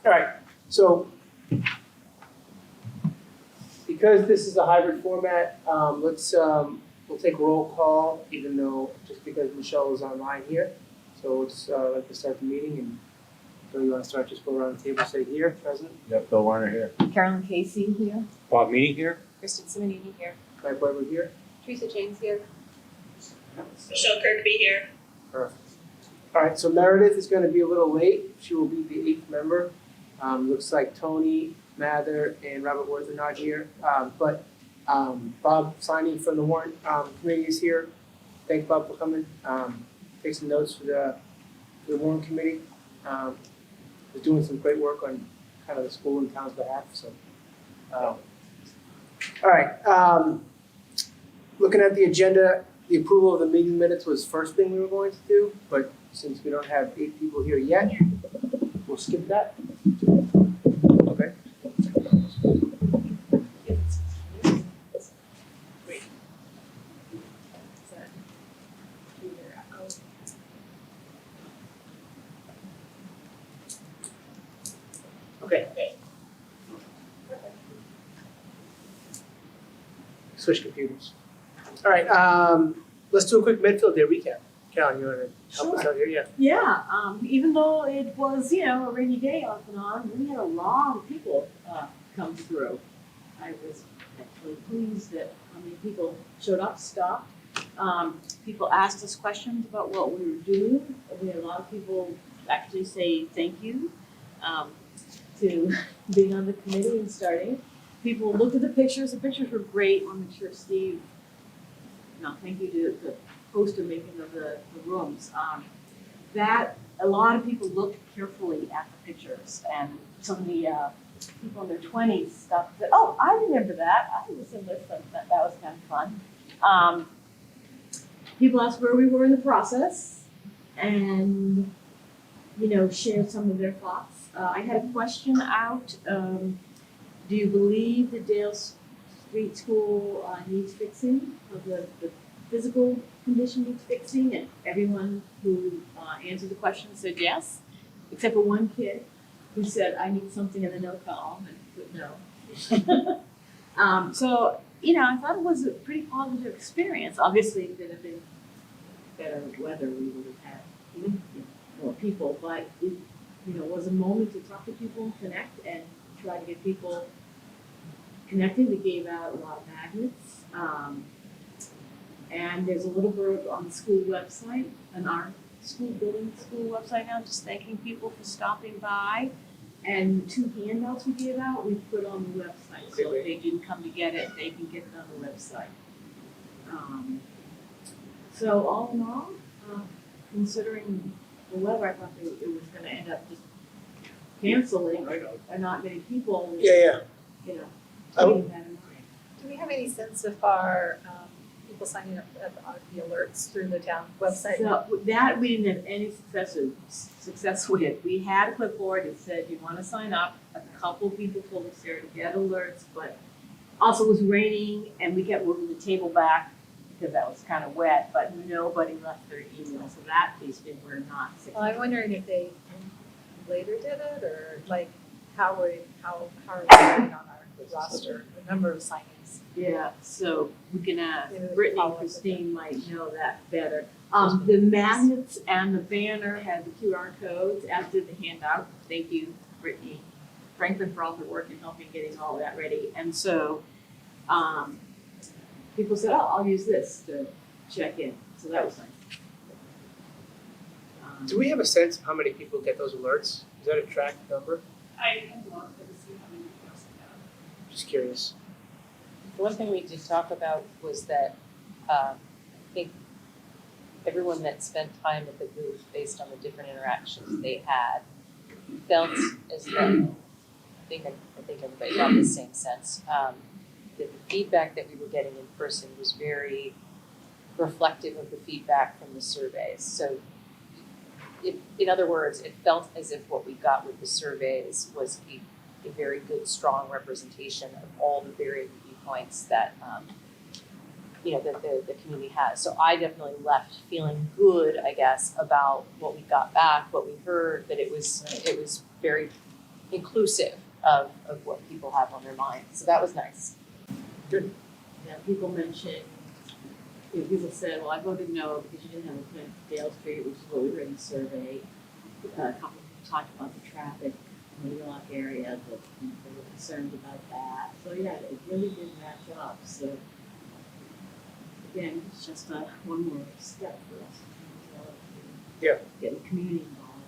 All right, so because this is a hybrid format, we'll take roll call, even though, just because Michelle is online here. So it's like to start the meeting, and so you want to start, just go around the table, say here, present. Yep, Bill Warner here. Carolyn Casey here. Bob Meany here. Kristen Simonini here. Mike Weber here. Teresa James here. Michelle Kirkby here. Perfect. All right, so Meredith is going to be a little late. She will be the 8th member. Looks like Tony Mather and Robert Worth are not here, but Bob Siney from the warrant committee is here. Thank Bob for coming. Take some notes for the warrant committee. He's doing some great work on kind of the school and town's behalf. So, all right. Looking at the agenda, the approval of the meeting minutes was first thing we were going to do, but since we don't have 8 people here yet, we'll skip that. Okay. Okay. Switch computers. All right, let's do a quick Medfield Day recap. Carolyn, you want to help us out here? Yeah. Yeah, even though it was, a rainy day off and on, we had a lot of people come through. I was actually pleased at how many people showed up, stopped. People asked us questions about what we were doing. We had a lot of people actually say thank you to being on the committee and starting. People looked at the pictures were great. I'll make sure Steve, thank you to the poster making of the rooms. That a lot of people looked carefully at the pictures, and some of the people in their 20s stuff said, "Oh, I remember that. I was in this." That was kind of fun. People asked where we were in the process, and shared some of their thoughts. I had a question out. Do you believe the Dale Street School needs fixing? Or the physical condition needs fixing? And everyone who answered the question said yes, except for one kid who said, "I need something in the no column," and put no. So, I thought it was a pretty positive experience. Obviously, if it had been better weather, we would have had more people, but it was a moment to talk to people and connect and try to get people connected. We gave out a lot of magnets. And there's a little blurb on the school website, on our school website now, just thanking people for stopping by. And 2 handouts we gave out, we put on the website. So if they didn't come to get it, they can get it on the website. So all in all, considering the weather, I thought it was going to end up just canceling or not many people. Yeah. Keeping that in mind. Do we have any sense of our people signing up at the alerts through the town website? So that we didn't have any success with. We had a clipboard that said you want to sign up. A couple people told us there to get alerts, but also it was raining and we kept moving the table back because that was kind of wet, but nobody left their email, so that piece we were not successful. Well, I'm wondering if they later did it, or like how are we doing on our roster, the number of signings? Yeah, so we can ask, Maybe we can Brittany follow and up with Christine might know that better. The magnets and the banner had the QR codes, as did the handout. Thank you, Brittany Franklin, for all her work in helping getting all that ready. And so, people said, "Oh, I'll use this to check in." So that was nice. Do we have a sense of how many people get those alerts? Is that a tracked number? I can look to see how many emails I have. Just curious. One thing we did talk about was that I think everyone that spent time at the booth, based on the different interactions they had, felt as though, I think everybody got the same sense, that the feedback that we were getting in person was very reflective of the feedback from the surveys. So in other words, it felt as if what we got with the surveys was a very good, strong representation of all the varied viewpoints that that the community has. So I definitely left feeling good, I guess, about what we got back, what we heard, that it was very inclusive of what people have on their minds. So that was nice. Yeah, people mentioned, people said, well, I voted no because you didn't have a plan for Dale Street, which is what we already surveyed. A couple people talked about the traffic in the Wheelock area, that they were concerned about that. So yeah, it really did match up, so. Again, it's just one more step for us. Yeah. Get the community involved.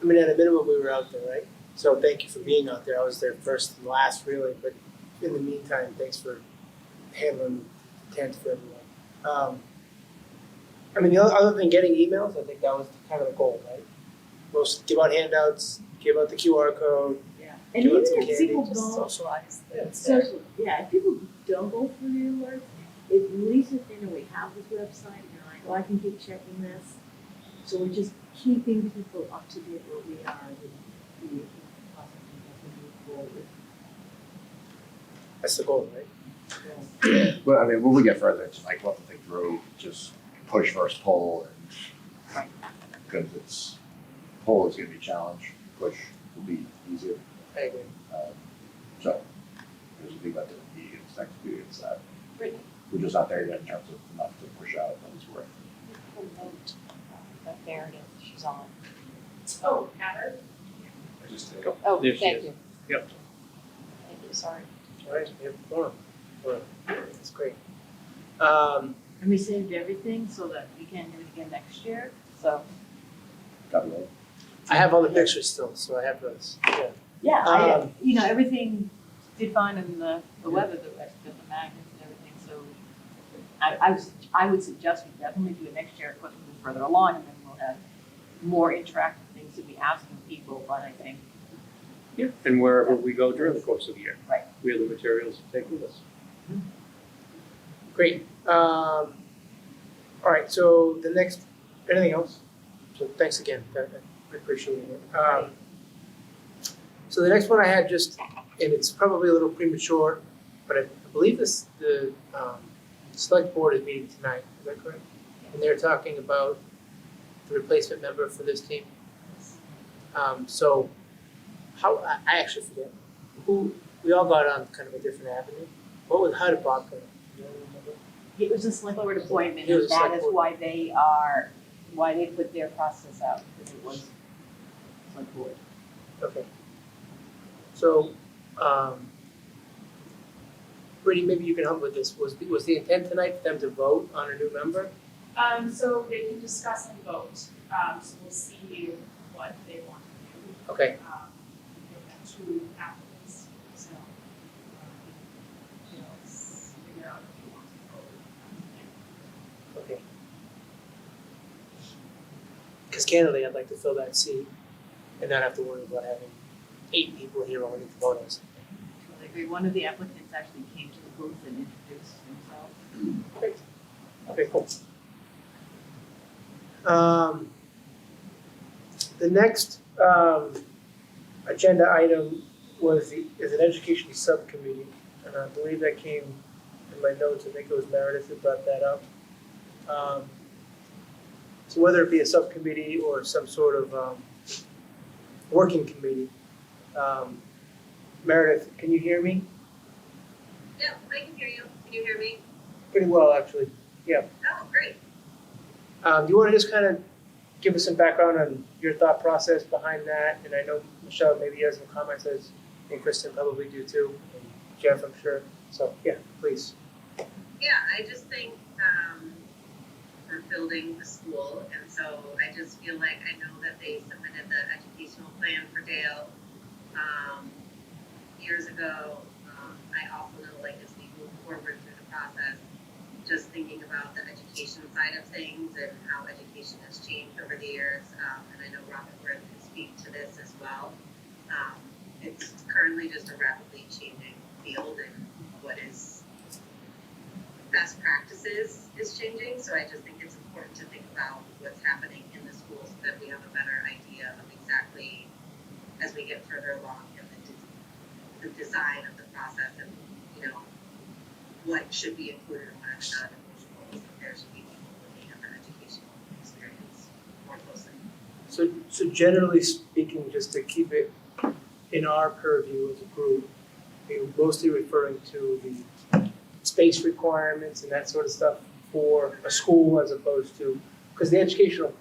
I mean, at a minimum, we were out there, right? So thank you for being out there. I was there first and last, really, but in the meantime, thanks for handling the tent for everyone. I mean, the other than getting emails, I think that was kind of the goal, right? Most give out handouts, give out the QR code. Yeah. And Give even it some if candy, people Just don't, socialize. social, yeah, if people don't go for the alerts, at least if they know we have this website, they're like, oh, I can keep checking this. So we're just keeping people up to date where we are with the possibly as we move forward. That's the goal, right? Well, I mean, when we get further, it's like, we'll have to think through, just push versus pull, and, because it's, pull is gonna be a challenge, push will be easier. I agree. So, there's a thing about the meetings, next meetings, that Brittany, we're just not there yet in terms of enough to push out, that it's worth. vote, that Meredith, she's on. Oh, Heather? I just think. Oh, There she thank is. you. Yep. Thank you, sorry. All right, we have a forum. That's great. And we saved everything so that we can do it again next year, so. Got it. I have all the pictures still, so I have those. Yeah. Yeah, everything did fine in the weather, the magnets and everything, so I would suggest we definitely do it next year, of course, we'll move further along, and then we'll have more interactive things to be asking people, but I think. Yeah, and wherever we go during the course of the year. Right. We have the materials to take with us. Great. All right, so the next, anything else? So thanks again, I appreciate it. So the next one I had just, and it's probably a little premature, but I believe the select board is meeting tonight, is that correct? And they're talking about the replacement member for this team. So how, I actually forget, we all got on kind of a different avenue. How did Bob go? Do you remember? It was a select board appointment, It was and a that select is board. why they put their process out, because it was select board. Okay. So, Brittany, maybe you can help with this. Was the intent tonight for them to vote on a new member? So they can discuss and vote, so we'll see what they want to do. Okay, We've got two applicants, so, figure out if you want to vote. okay. Because candidly, I'd like to fill that seat and not have to worry about having 8 people here only to vote on something. I agree, one of the applicants actually came to the booth and introduced himself. Great. Okay, cool. The next agenda item is an education subcommittee, and I believe that came in my notes. I think it was Meredith who brought that up. So whether it be a subcommittee or some sort of working committee, Meredith, can you hear me? Yeah, I can hear you. Can you hear me? Pretty well, actually. Oh, great. Do you want to just kind of give us some background on your thought process behind that? And I know Michelle maybe has some comments, as and Kristen probably do too, and Jeff, I'm sure. So yeah, please. Yeah, I just think we're building the school, and so I just feel like I know that they submitted the educational plan for Dale years ago. I also know, like, as we move forward through the process, just thinking about the education side of things and how education has changed over the years, and I know Robert Worth can speak to this as well. It's currently just a rapidly changing field, and what is best practices is changing, so I just think it's important to think about what's happening in the schools so that we have a better idea of exactly, as we get further along in the design of the process, and what should be included and what is not in those schools. There should be people looking at the educational experience more closely. So generally speaking, just to keep it in our purview as a group, we're mostly referring to the space requirements and that sort of stuff for a school as opposed to, because the educational,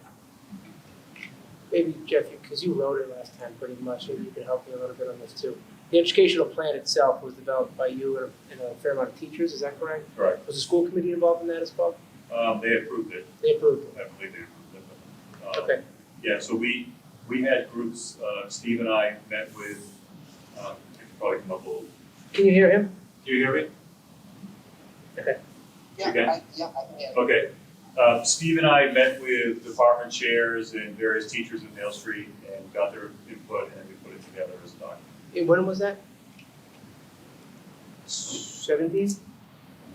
maybe Jeff, because you wrote it last time pretty much, maybe you can help me a little bit on this too. The educational plan itself was developed by you and a fair amount of teachers, is that correct? Correct. Was the school committee involved in that as well? They approved it, They approved it, I believe they approved it. okay. Yeah, so we had groups, Steve and I met with, I could probably come up with, Can you hear him? do you hear me? Okay. Yeah, I can hear. Okay. Steve and I met with department chairs and various teachers in Dale Street and got their input, and we put it together as a document. And when was that? 17?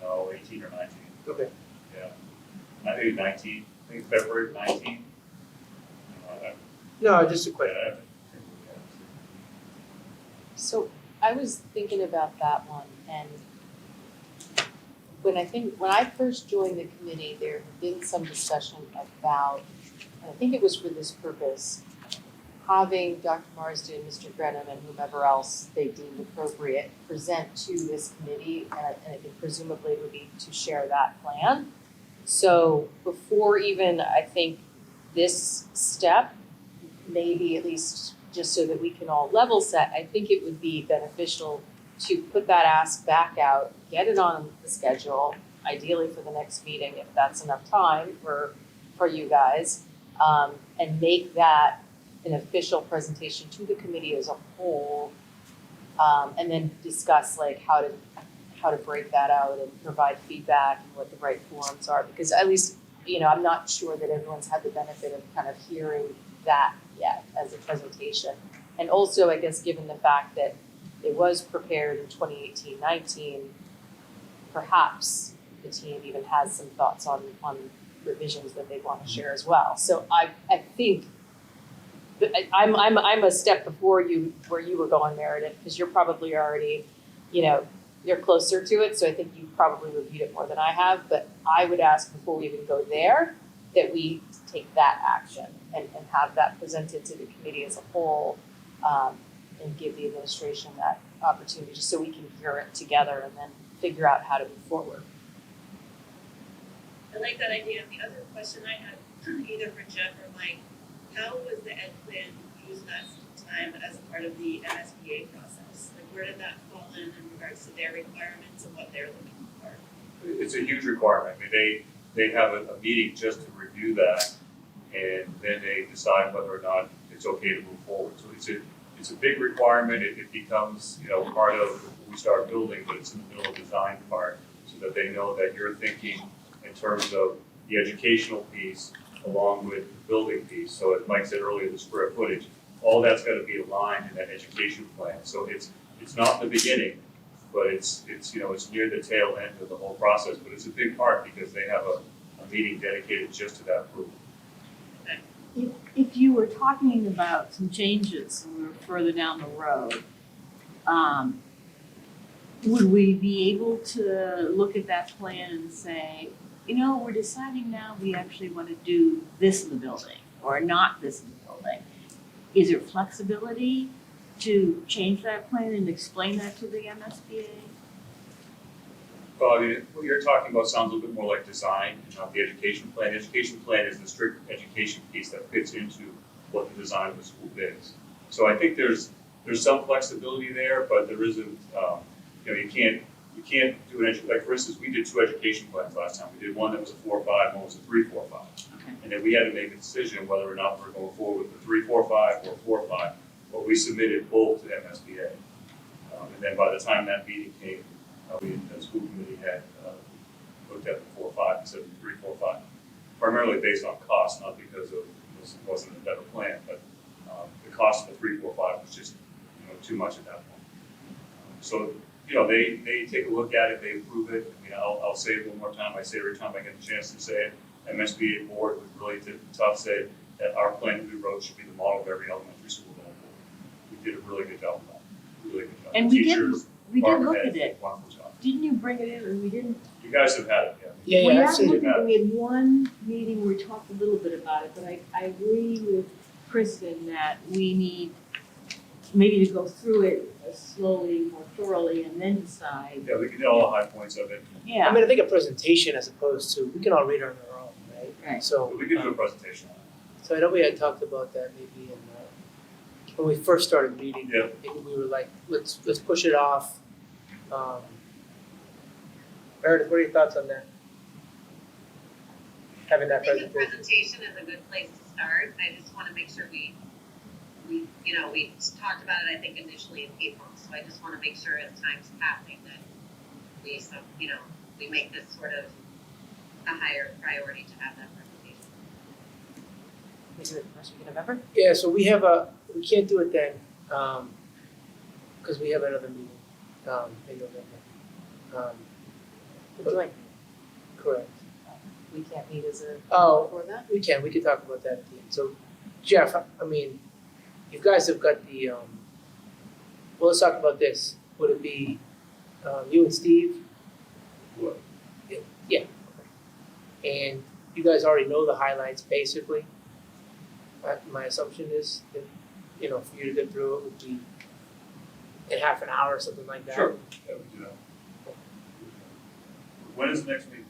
No, 18 or 19, Okay. yeah. I think 19, I think February 19. No, just a question. Yeah. So I was thinking about that one, and when I first joined the committee, there had been some discussion about, and I think it was for this purpose, having Dr. Marsden, Mr. Grenham, and whomever else they deemed appropriate present to this committee, and I think presumably it would be to share that plan. So before even, I think, this step, maybe at least just so that we can all level set, I think it would be beneficial to put that ask back out, get it on the schedule, ideally for the next meeting, if that's enough time for you guys, and make that an official presentation to the committee as a whole, and then discuss like how to break that out and provide feedback and what the right forums are, because at least, I'm not sure that everyone's had the benefit of kind of hearing that yet as a presentation. And also, I guess, given the fact that it was prepared in 2018-19, perhaps the team even has some thoughts on revisions that they want to share as well. So I think I'm a step before you where you were going, Meredith, because you're probably already, you're closer to it. So I think you've probably reviewed it more than I have. But I would ask before we even go there that we take that action and have that presented to the committee as a whole, and give the administration that opportunity just so we can hear it together and then figure out how to move forward. I like that idea. The other question I had, either for Jeff or Mike, how was the ed plan used last time as a part of the MSBA process? Like, where did that fall in regards to their requirements and what they're looking for? It's a huge requirement. I mean, they have a meeting just to review that, and then they decide whether or not it's okay to move forward. So it's a big requirement. It becomes, part of when we start building, but it's in the middle of the design part, so that they know that you're thinking in terms of the educational piece along with the building piece. So as Mike said earlier, the square footage, all that's got to be aligned in that education plan. So it's not the beginning, but it's near the tail end of the whole process. But it's a big part because they have a meeting dedicated just to that approval. If you were talking about some changes and we were further down the road, would we be able to look at that plan and say, we're deciding now we actually want to do this in the building or not this in the building? Is there flexibility to change that plan and explain that to the MSBA? Well, I mean, what you're talking about sounds a little bit more like design and not the education plan. The education plan is the strict education piece that fits into what the design of the school is. So I think there's some flexibility there, but there isn't, you can't do like for instance, we did 2 education plans last time. We did one that was a 4-5, one was a 3-4-5. Okay. And then we had to make a decision whether or not we're going forward with the 3-4-5 or 4-5. But we submitted both to MSBA. And then by the time that meeting came, the school committee had looked at the 4-5 instead of 3-4-5. Primarily based on cost, not because of this wasn't a better plan, but the cost of the 3-4-5 was just too much at that point. So they take a look at it, they approve it. I mean, I'll say it one more time. I say every time I get the chance to say it. MSBA board was really tough. Said that our plan we wrote should be the model of every elementary school going forward. We did a really good job of that. Really good job. And we did look at it. Wonderful job. Didn't you bring it in or we didn't? You guys have had it, Yeah, We I've have seen looked it. at it. We had one meeting where we talked a little bit about it, but I agree with Kristen that we need maybe to go through it slowly, more thoroughly, and then decide. Yeah, we can do all the high points of it, I Yeah, mean, I think a presentation as opposed to, we can all read on our own, right? Right. So, we can do a presentation on so I know we had talked about that maybe in, when we first started meeting. Yeah. Maybe we were like, let's push it off. Meredith, what are your thoughts on that? Having I that think a presentation? presentation is a good place to start. I just wanna make sure we talked about it, I think initially in April, so I just wanna make sure as time's passing that we make this sort of a higher priority to have that presentation. We do it the first week of November? Yeah, so we can't do it then, because we have another meeting, in November. The joint, Correct. we can't meet as a, Oh, before that? we could talk about that at the end. So Jeff, I mean, you guys have got the, well, let's talk about this. Would it be, you and Steve? What? Yeah. And you guys already know the highlights basically. My assumption is that, for you to get through it would be in half an hour or something like that. Sure. Yeah, we can do that. When is the next meeting?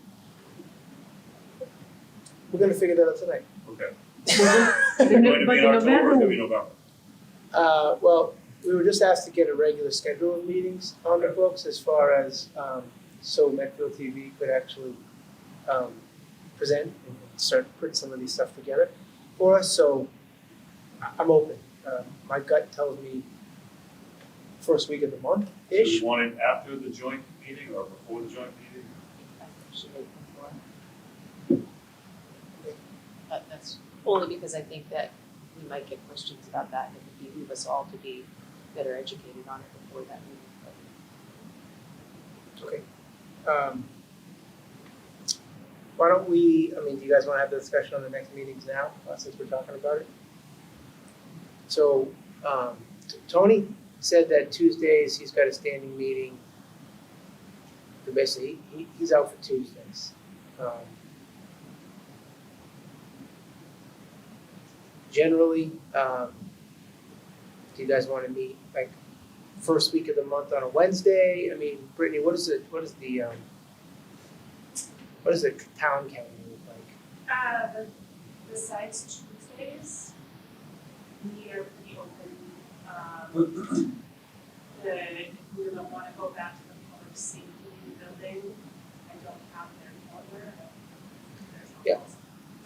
We're gonna figure that out tonight. Okay. But It's going to but be in the October, or it's November, going to be November? Well, we were just asked to get a regular schedule of meetings on the books as far as, so Medfield TV could actually, present and start putting some of these stuff together for us, so I'm open. My gut tells me first week of the Do month-ish. you want it after the joint meeting or before the joint meeting? I think should make before. That's only because I think that we might get questions about that, and it would behoove us all to be better educated on it before that meeting. Okay. Why don't we, do you guys wanna have the discussion on the next meetings now, since we're talking about it? So, Tony said that Tuesdays, he's got a standing meeting. So basically, he's out for Tuesdays. Generally, do you guys wanna meet like first week of the month on a Wednesday? I mean, Brittany, what is the town calendar look like? Besides Tuesdays, we are pretty open. We don't wanna go back to the public safety building. I don't have their calendar. There's no Yeah. policy.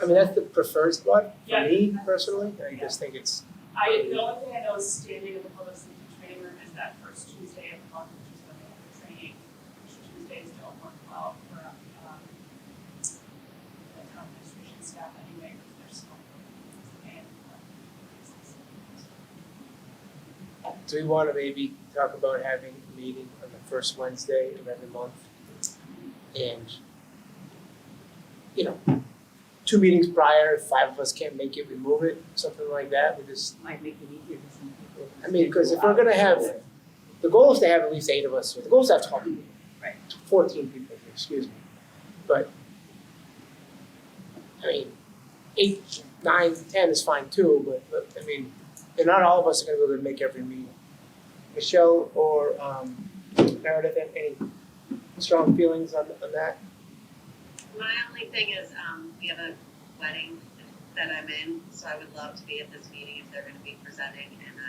I mean, that's the preferred spot for Yeah. me personally. I just think it's, The only thing I know is standing in the public safety training room is that first Tuesday of the month, which is when they have the training, which Tuesdays don't work well for, the town administration staff anyway, because they're small. do we wanna maybe talk about having a meeting on the first Wednesday of every month? And, 2 meetings prior, if 5 of us can't make it, we move it, something like that. We just, might make it easier for some people. I mean, because if we're gonna have, the goal is to have at least 8 of us, the goal is to have 12 people. Right. 14 people, excuse me. But, 8, 9, 10 is fine too, but and not all of us are gonna be able to make every meeting. Michelle or Meredith, any strong feelings on that? My only thing is, we have a wedding that I'm in, so I would love to be at this meeting if they're gonna be presenting, and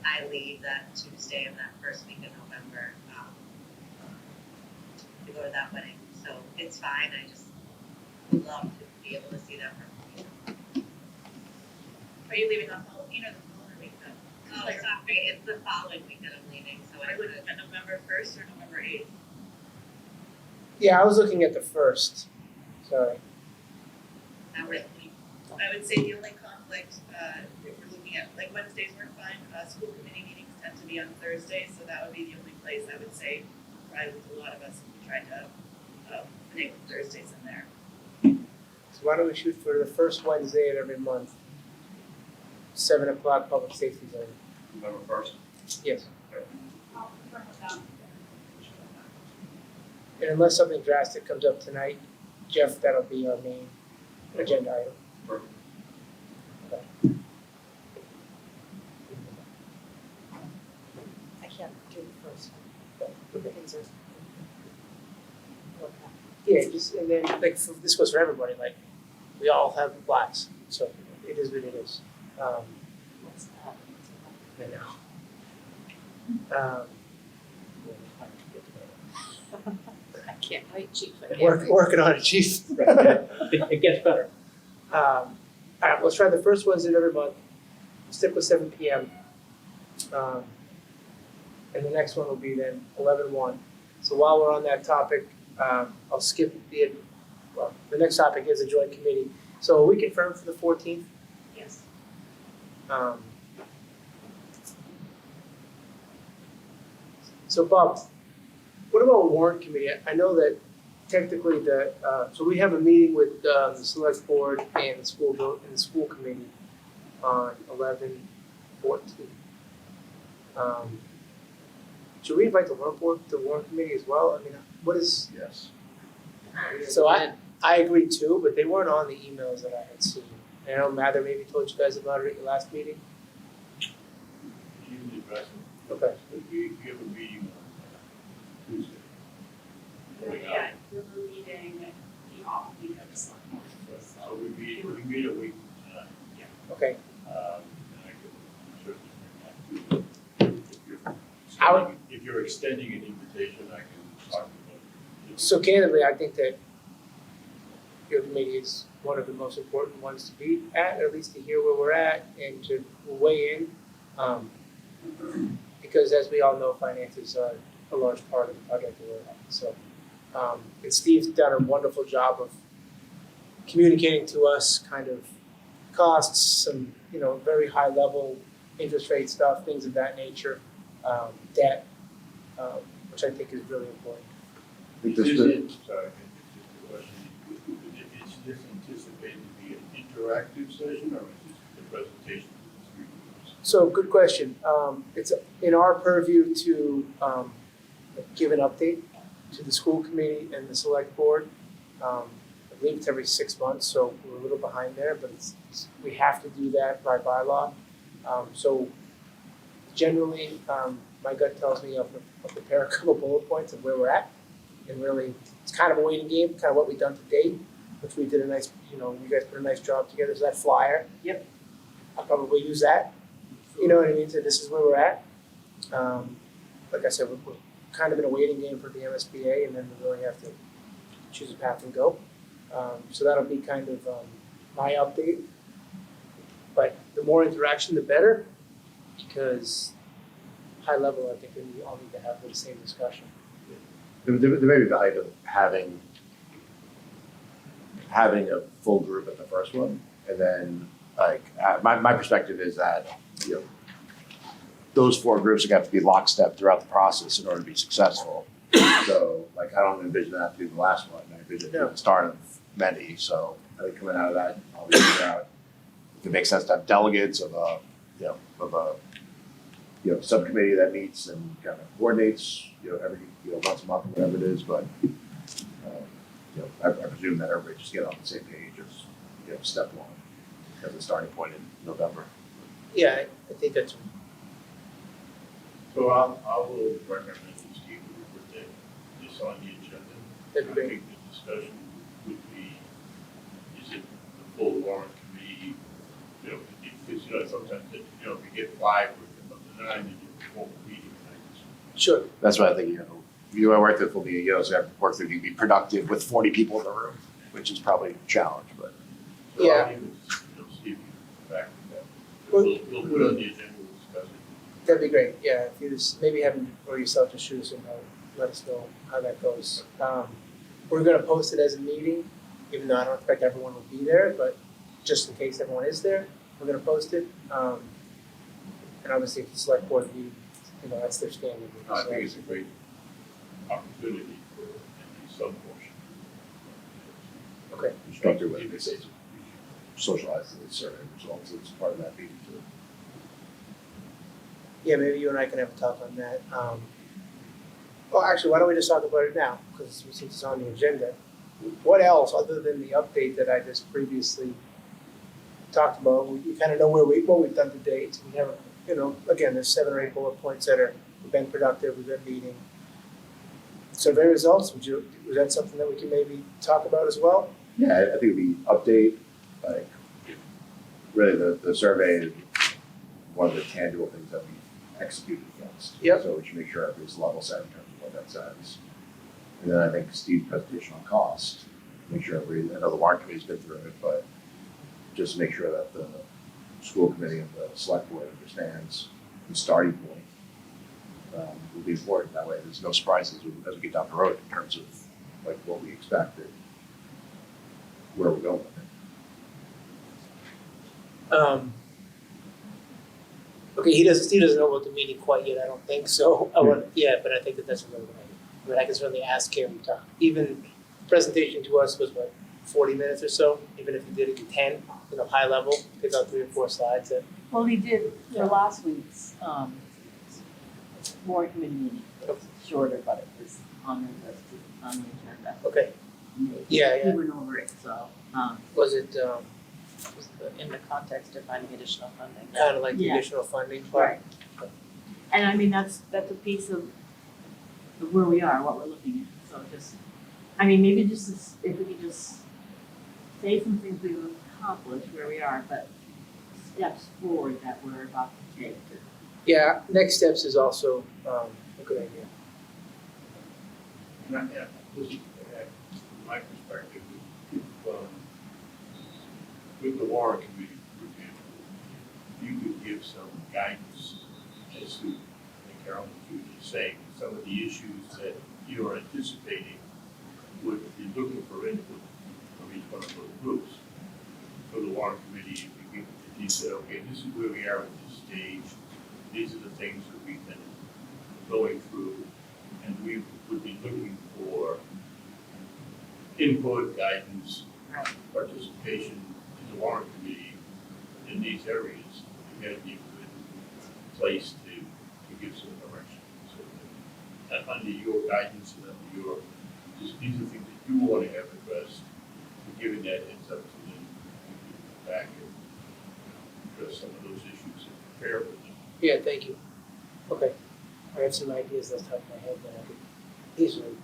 I leave that Tuesday of that first week of November, to go to that wedding, so it's fine, I just would love to be able to see that presentation. Are you leaving on Halloween or the following week then? Oh, sorry, it's the following week that I'm leaving, so I Are you looking at November 1st or November 8th? Yeah, I was looking at the first, sorry. that would, I would say the only conflict, if we're looking at, like Wednesdays work fine, school committee meetings tend to be on Thursdays, so that would be the only place I would say, probably with a lot of us, we try to, make Thursdays in there. So why don't we shoot for the first Wednesday of every month? 7 o'clock, public safety zone. November 1st? Yes. I'll confirm with them. And unless something drastic comes up tonight, Jeff, that'll be our main agenda item. Perfect. can't do the first one, but things are. Yeah, just, and then, like, this goes for everybody, like, we all have lives, so it is what it is. What's that? I know. I can't wait, chief, I can't wait. Working on it, chief. It gets better. All right, let's try the first Wednesday of every month, stick with 7 p.m. And the next one will be then 11/1. So while we're on that topic, I'll skip the next topic is a joint committee. So we confirmed for the 14th. Yes. So Bob, what about warrant committee? I know that technically so we have a meeting with the select board and the school committee on 11/14. Should we invite the warrant committee as well? I mean, what is? Yes. So I agree too, but they weren't on the emails that I had seen. I know Mather maybe told you guys about it at your last meeting. Usually address it. Okay. We have a meeting on Tuesday. Yeah, we're meeting the off week of the summer. So we meet a week from tonight. Okay. And I could certainly bring that. If you're extending an invitation, I can talk about it. So candidly, I think that your committee is one of the most important ones to be at least to hear where we're at and to weigh in. Because as we all know, finances are a large part of the project that we're at. So, and Steve's done a wonderful job of communicating to us kind of costs, some, very high level interest rate stuff, things of that nature, debt, which I think is really important. I think Sorry, this it's just a question. Is this anticipated to be an interactive session or is this the presentation of the 3 groups? So, good question. It's in our purview to give an update to the school committee and the select board. I believe it's every 6 months, so we're a little behind there, but we have to do that by bylaw. So generally, my gut tells me I'll prepare a couple bullet points of where we're at. And really, it's kind of a waiting game, kind of what we've done to date, which we did a nice, you guys put a nice job together. So that flyer, yep, I'll probably use that. You know what I mean? So this is where we're at. Like I said, we're kind of in a waiting game for the MSBA, and then we really have to choose a path and go. So that'll be kind of my update. But the more interaction, the better, because high level, I think we all need to have the same discussion. There may be value to having a full group at the first one, and then my perspective is that those 4 groups are going to have to be lockstep throughout the process in order to be successful. So I don't envision that to be the last one. I envision the start of many. So I think coming out of that, I'll be figuring out if it makes sense to have delegates of a subcommittee that meets and kind of coordinates every once a month or whatever it is. But I presume that everybody just get on the same page as step 1 as a starting point in November. Yeah, I think that's. So I will recommend to Steve to put this on the agenda. That'd be great. I think the discussion would be, is it the full warrant committee? Because sometimes if you get 5 or 9, then you won't meet. Sure. That's what I think. You work with will be so work that you be productive with 40 people in the room, which is probably a challenge. But so yeah. I'll leave it to Steve to back with that. We'll put it on the agenda. We'll discuss it. That'd be great. Yeah, if you just maybe have him or yourself just shoot us a note, let us know how that goes. We're going to post it as a meeting, even though I don't expect everyone will be there, but just in case everyone is there, we're going to post it. And obviously, if the select board meeting, that's their standard. I think it's a great opportunity for some portion. Okay. constructive way to socialize the survey results as part of that meeting too. Yeah, maybe you and I can have a talk on that. Well, actually, why don't we just talk about it now? Because since it's on the agenda. What else, other than the update that I just previously talked about, we kind of know what we've done to date. We have, again, there's 7 or 8 bullet points that are we've been productive, we've been meeting. Survey results, was that something that we can maybe talk about as well? Yeah, I think it'd be update, like, really the survey is one of the tangible things that we executed against. Yep. So we should make sure everybody's level set in terms of what that says. And then I think Steve's presentation on cost, make sure I know the warrant committee's been through it, but just make sure that the school committee and the select board understands the starting point will be important. That way there's no surprises as we get down the road in terms of like what we expect and where we're going with it. Okay, Steve doesn't know about the meeting quite yet, I don't think, so but I think that's a really good idea. I mean, I can certainly ask him to, even presentation to us was what, 40 minutes or so, even if he did it in 10, high level, pick out 3 or 4 slides that. Well, he did for last week's, board committee meeting, it was shorter, but it was on the agenda. Okay, He yeah. went over it, so, Was it, Was in the context of finding additional funding. kind of like the Yeah. additional funding? Right. And I mean, that's a piece of where we are, what we're looking at, so just, I mean, maybe just, if we could just say some things we've accomplished where we are, but steps forward that we're about to take. Yeah, next steps is also a good idea. And this is, from my perspective, if, with the warrant committee, for example, you could give some guidance as to, like Carol was just saying, some of the issues that you're anticipating would be looking for input from each one of those groups. For the warrant committee, if you said, okay, this is where we are at this stage, these are the things that we've been going through, and we would be looking for input, guidance, participation in the warrant committee in these areas. You gotta be a good place to give some direction. So that under your guidance and under your, just these are things that you want to have addressed, giving that heads up to them, you can go back and address some of those issues and prepare with them. Yeah, thank you. Okay, I have some ideas off the top of my head that I could easily,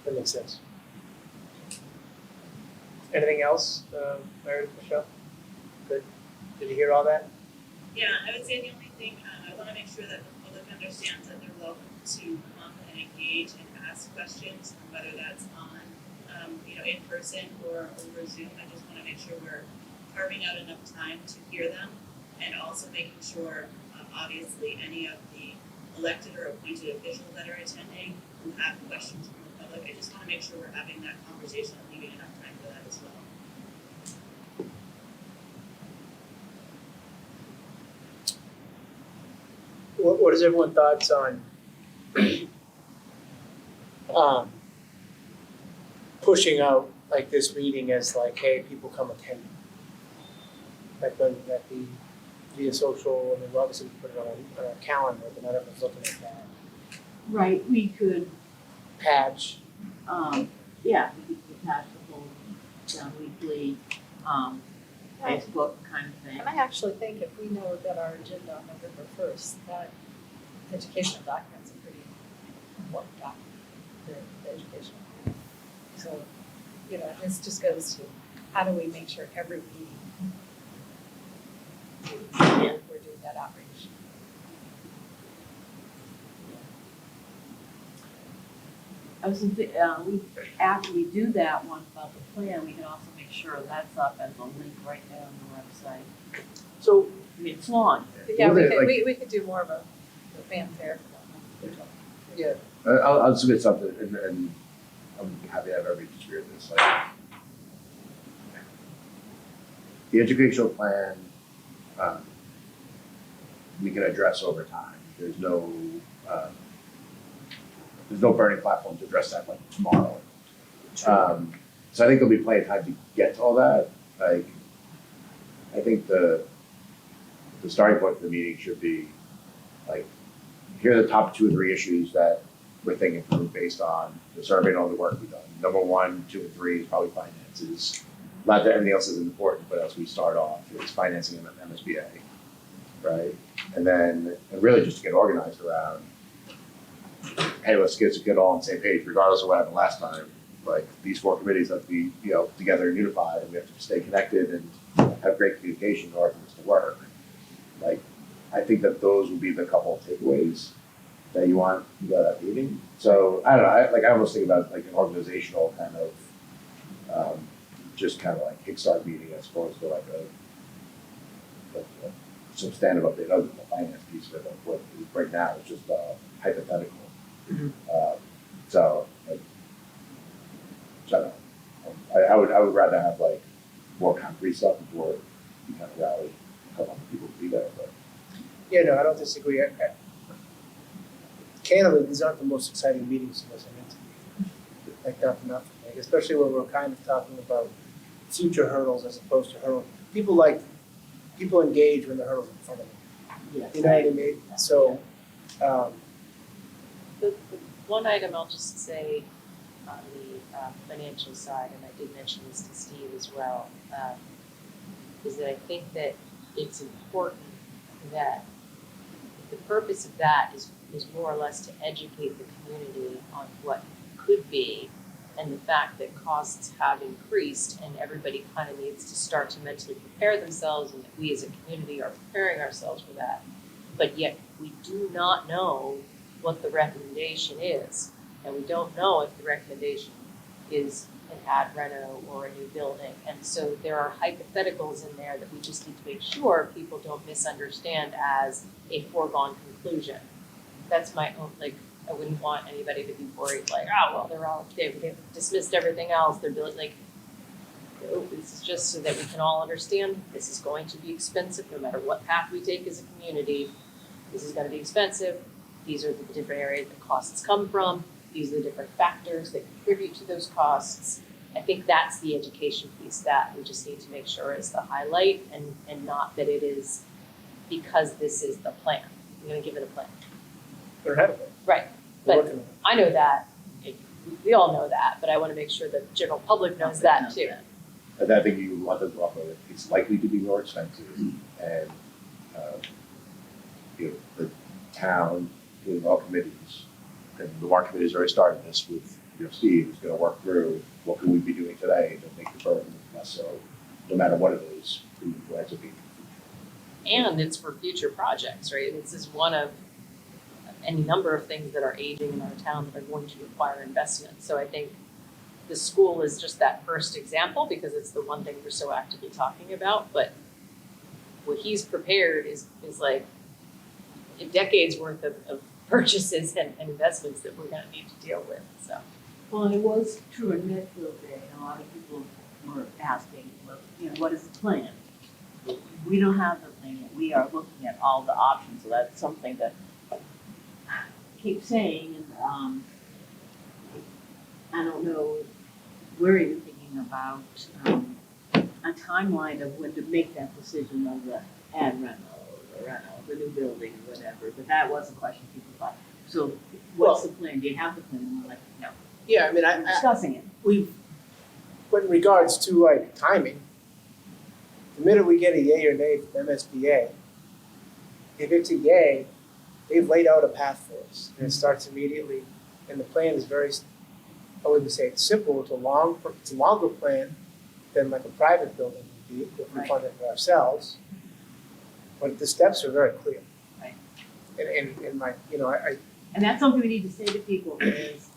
that makes sense. Anything else, Meredith, Michelle? Good, did you hear all that? Yeah, I would say the only thing, I wanna make sure that the public understands that they're welcome to come and engage and ask questions, whether that's on, in person or over Zoom. I just wanna make sure we're carving out enough time to hear them, and also making sure, obviously, any of the elected or appointed officials that are attending who have questions from the public, I just wanna make sure we're having that conversation and leaving enough time for that as well. What is everyone's thoughts on pushing out like this meeting as like, hey, people come attend? Like whether that be via social, I mean, obviously we put it on our calendar, but not everyone's looking at that. Right, we could, Patch, we could attach the whole down weekly, Facebook kind of thing. And I actually think if we know that our agenda on November 1st, that educational document's a pretty important document, the educational. So, this just goes to how do we make sure every meeting we're doing that outreach. I was after we do that one about the plan, we can also make sure that's up as a link right there on the website. so I mean, it's long. Yeah, Well, we could do more of a fanfare for that. yeah, I'll submit something and I'm happy to have everybody disagree with this. Like, the educational plan, we can address over time. There's no burning platform to address that like tomorrow. So I think there'll be plenty of time to get to all that. Like, I think the starting point for the meeting should be like, here are the top 2 or 3 issues that we're thinking through based on the survey and all the work we've done. Number 1, 2, and 3 is probably finances. Not that anything else is important, but as we start off, it's financing and MSBA, right? And then, and really just to get organized around, hey, let's get all on the same page, regardless of what happened last time. Like, these 4 committees have to be, together and unified, and we have to stay connected and have great communication in order for this to work. Like, I think that those would be the couple of takeaways that you want to go to that meeting. So, I don't know, I almost think about like an organizational kind of, just kind of like kickstart meeting as opposed to like a substantive update other than the finance piece of it. Like what right now is just hypothetical. So, like, I don't know. I would rather have like more concrete stuff before you kind of rally a couple of people to be there. But Yeah, no, I don't disagree. Candidly, these aren't the most exciting meetings unless I'm into. Like, not for nothing. Like, especially when we're kind of talking about future hurdles as opposed to hurdles. People engage when the hurdles in front of them. Yes. You know what I mean? So, The one item I'll just say on the financial side, and I did mention this to Steve as well, is that I think that it's important that the purpose of that is more or less to educate the community on what could be, and the fact that costs have increased and everybody kind of needs to start to mentally prepare themselves, and that we as a community are preparing ourselves for that. But yet we do not know what the recommendation is, and we don't know if the recommendation is an ad reno or a new building. And so there are hypotheticals in there that we just need to make sure people don't misunderstand as a foregone conclusion. That's my own, like, I wouldn't want anybody to be worried like, oh, well, they've dismissed everything else, they're building, like, no, this is just so that we can all understand this is going to be expensive no matter what path we take as a community. This is gonna be expensive. These are the different areas that costs come from. These are the different factors that contribute to those costs. I think that's the education piece that we just need to make sure is the highlight, and not that it is because this is the plan. We're gonna give it a plan. they're ahead of it. Right, They're but working on it. I know that, we all know that, but I wanna make sure that the general public knows that too. and I think you want them to offer that it's likely to be more expensive, and the town, all committees, and the warrant committee's already started this with, Steve is gonna work through what can we be doing today to make the burden less so, no matter what it is, who ends up being. And it's for future projects, right? This is one of any number of things that are aging in our town that are going to require investment. So I think the school is just that first example because it's the one thing we're so actively talking about. But what he's prepared is like a decade's worth of purchases and investments that we're gonna need to deal with, so. Well, and it was true in Medfield Day, and a lot of people were asking, well, what is the plan? We don't have the plan yet. We are looking at all the options, so that's something that I keep saying, and I don't know, we're even thinking about a timeline of when to make that decision of the ad reno, the new building, or whatever, but that was a question people thought. So what's the plan? Do you have the plan? And we're like, no, Yeah, I mean, we're discussing it. but in regards to like timing, the minute we get a yay or nay from MSBA, if it's a yay, they've laid out a path for us, and it starts immediately, and the plan is very, I wouldn't say it's simple, it's a longer plan than like a private building would be, if we fund it for ourselves, but the steps are very clear. Right. And my, I And that's something we need to say to people is,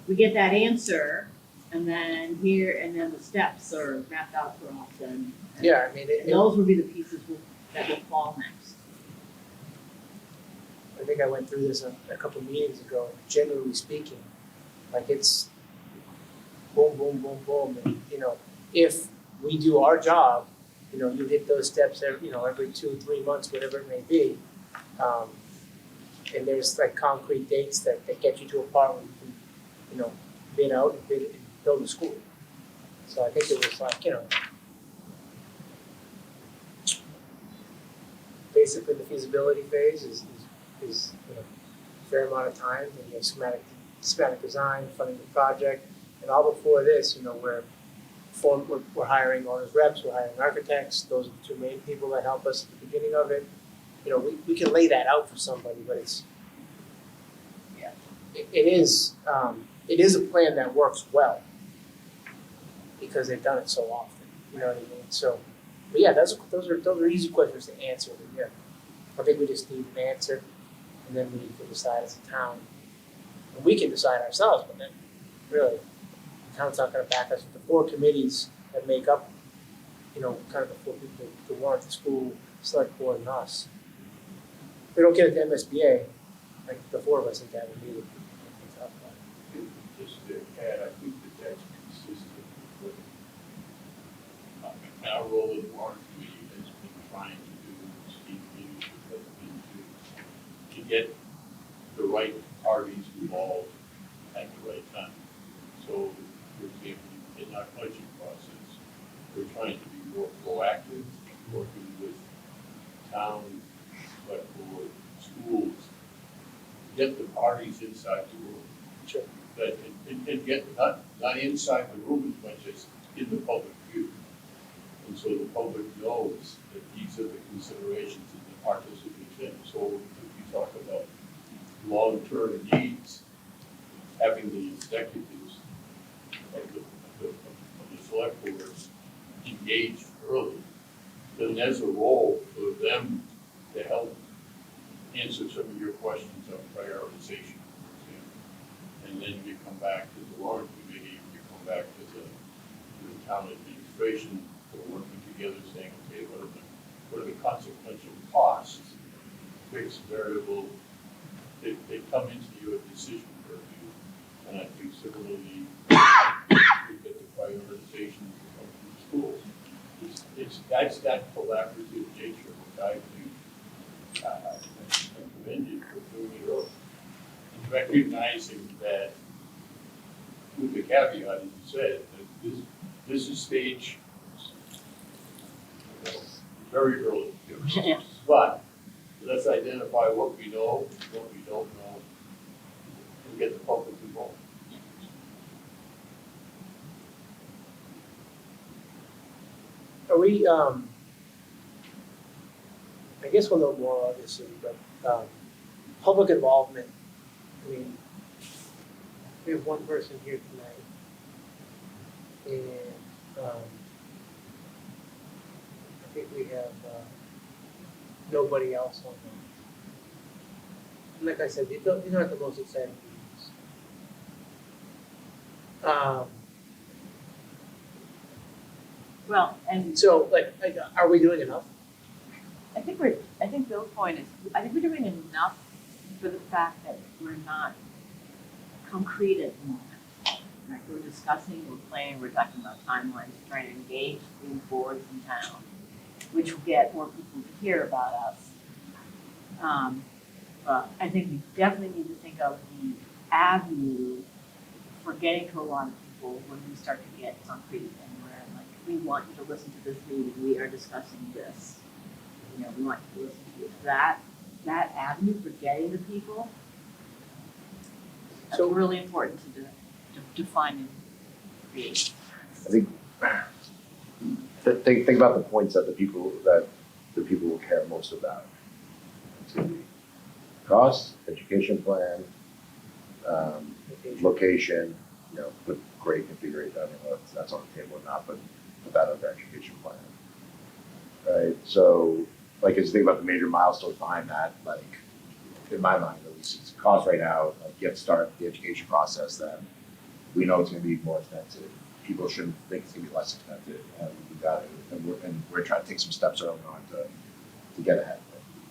we get that answer, and then the steps are mapped out for us, and yeah, I mean, and those will be the pieces that will fall next. I think I went through this a couple of meetings ago, generally speaking, like it's boom, boom, boom, boom, and, if we do our job, you hit those steps every 2-3 months, whatever it may be, and there's like concrete dates that get you to a part where you can, bid out and build a school. So I think it was like, basically the feasibility phase is a fair amount of time, and schematic design, funding the project, and all before this, we're hiring owners reps, we're hiring architects, those are the two main people that help us at the beginning of it. we can lay that out for somebody, but it is a plan that works well because they've done it so often, you know what I mean? So, but yeah, those are easy questions to answer, but yeah, I think we just need an answer, and then we need to decide as a town. And we can decide ourselves, but then really, the town's not gonna back us. The 4 committees that make up, kind of the 4 people, the warrant, the school, select board, and us. If we don't get it to MSBA, like the 4 of us need to have a meeting and talk about it. Just to add, I think that's consistent with our role as warrant committee has been trying to do, Steve leadership has been to get the right parties involved at the right time. So, for example, in our budget process, we're trying to be more proactive, working with town, select board, schools, get the parties inside the room. Sure. But, and get, not inside the room as much as in the public view. And so the public knows that these are the considerations that the participants in. So if you talk about long-term needs, having the executives of the select boards engaged early, then there's a role for them to help answer some of your questions on prioritization, for example. And then you come back to the warrant committee, you come back to the town administration, we're working together saying, okay, what are the consequential costs, fixed, variable, they come into your decision purview. And I think similarly, we get the prioritization from the schools. That's that collaborative nature, which I think I commend you for doing it early. And recognizing that, with the caveat, as you said, that this is stage very early. Yeah. But let's identify what we know, what we don't know, and get the public involved. Are we, I guess we'll know more obviously, but public involvement, I mean, we have one person here tonight. And I think we have nobody else on them. And like I said, these aren't the most exciting meetings. Well, and So like, are we doing enough? I think Bill's point is, I think we're doing enough for the fact that we're not concrete at the moment. Like we're discussing, we're planning, we're talking about timelines, trying to engage the boards in town, which will get more people to hear about us. But I think we definitely need to think of the avenue for getting to a lot of people when we start to get concrete and where like, we want you to listen to this meeting, we are discussing this. We want you to listen to that avenue for getting the people. That's So- really important to define and create. I think, think about the points that the people will care most about. It's gonna be cost, education plan, location, put grade configuration, I don't know if that's on the table or not, but put that on the education plan. Right, so, like, as you think about the major milestones behind that, like, in my mind, at least, it's cost right now, like, you have to start the education process then. We know it's gonna be more expensive, people shouldn't think it's gonna be less expensive, and we got it, and we're trying to take some steps early on to get ahead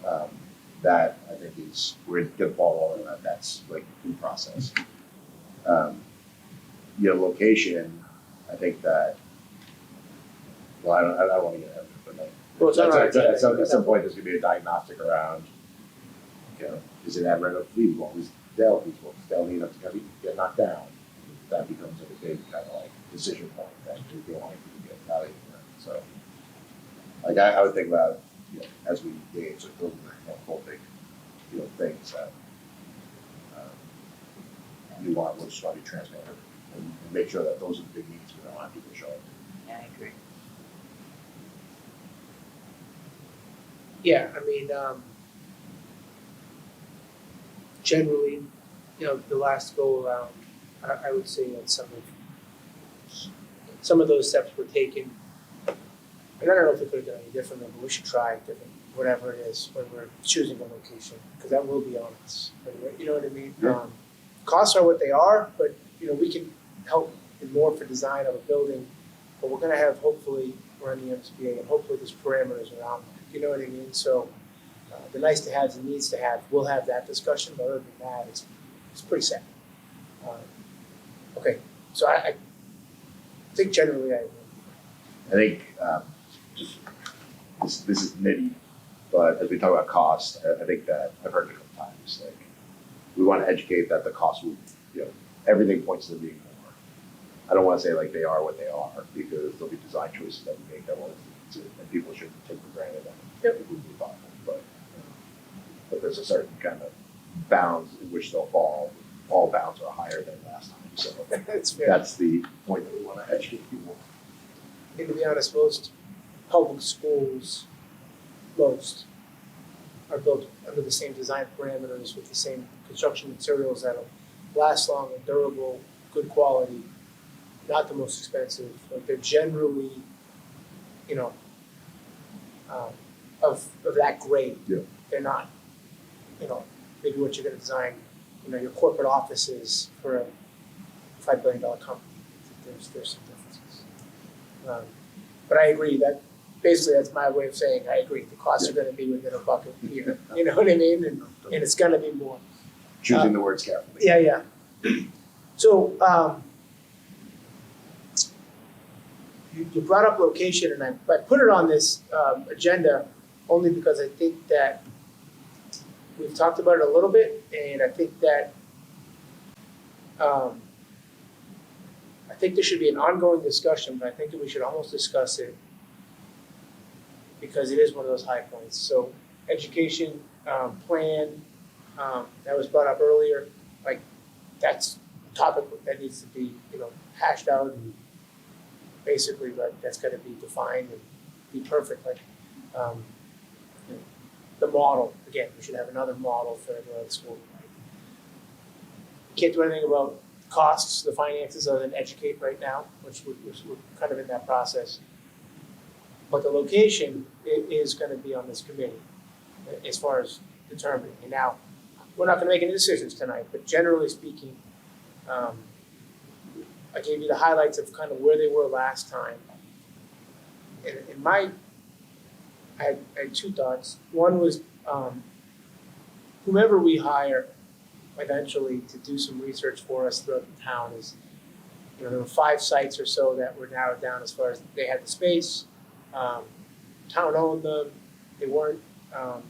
of it. That, I think, is, we're gonna ball rolling on that, that's like in process. Location, I think that, well, I don't wanna get ahead of it, but like, Well, it's on our agenda. at some point, there's gonna be a diagnostic around, is it at red or feasible, is Dell feasible, is Dell need enough to get knocked down? That becomes like a big kind of like decision point that you want to get valued for. So, like, I would think about, as we engage, like, those are whole big, things that we just want to be transparent and make sure that those are the big needs we don't want people to show up. Yeah, I agree. Yeah, I mean, generally, the last go around, I would say that some of those steps were taken. And I don't know if we could have done any differently, but we should try different, whatever it is, when we're choosing a location, because that will be on us. You know what I mean? Yeah. Costs are what they are, but, we can help in more for design of a building, but we're gonna have, hopefully, we're in the MSBA, and hopefully there's parameters around that, you know what I mean? So, the nice to haves and needs to have, we'll have that discussion, but other than that, it's pretty set. Okay, so I think generally I agree. I think, just, this is nitty, but as we talk about cost, I think that, I've heard it a couple times, like, we wanna educate that the cost will, everything points to them being more. I don't wanna say like they are what they are, because there'll be design choices that we make that will, and people shouldn't take for granted that it would be thoughtful, but there's a certain kind of bounds in which they'll fall. All bounds are higher than last time, so That's fair. that's the point that we wanna educate people. And to be honest, most public schools, are built under the same design parameters with the same construction materials that'll last long and durable, good quality, not the most expensive. Like they're generally, of that grade. Yeah. They're not, maybe what you're gonna design, your corporate offices for a $5 billion company. There's some differences. But I agree that basically that's my way of saying I agree. The costs are gonna be within a bucket here. You know what I mean? And it's gonna be more. Choosing the words carefully. Yeah. So, you brought up location, and I put it on this agenda only because I think that we've talked about it a little bit, and I think that I think there should be an ongoing discussion, but I think that we should almost discuss it because it is one of those high points. So, education plan that was brought up earlier, like that's a topic that needs to be hashed out and basically like that's got to be defined and be perfect. Like the model again, we should have another model for the school. Can't do anything about costs, the finances, other than educate right now, which we're kind of in that process. But the location is going to be on this committee as far as determining. And now, we're not going to make any decisions tonight, but generally speaking, I gave you the highlights of kind of where they were last time. And I had two thoughts. One was whomever we hire eventually to do some research for us throughout the town is, there were 5 sites or so that were narrowed down as far as they had the space. Town owned them. They weren't, I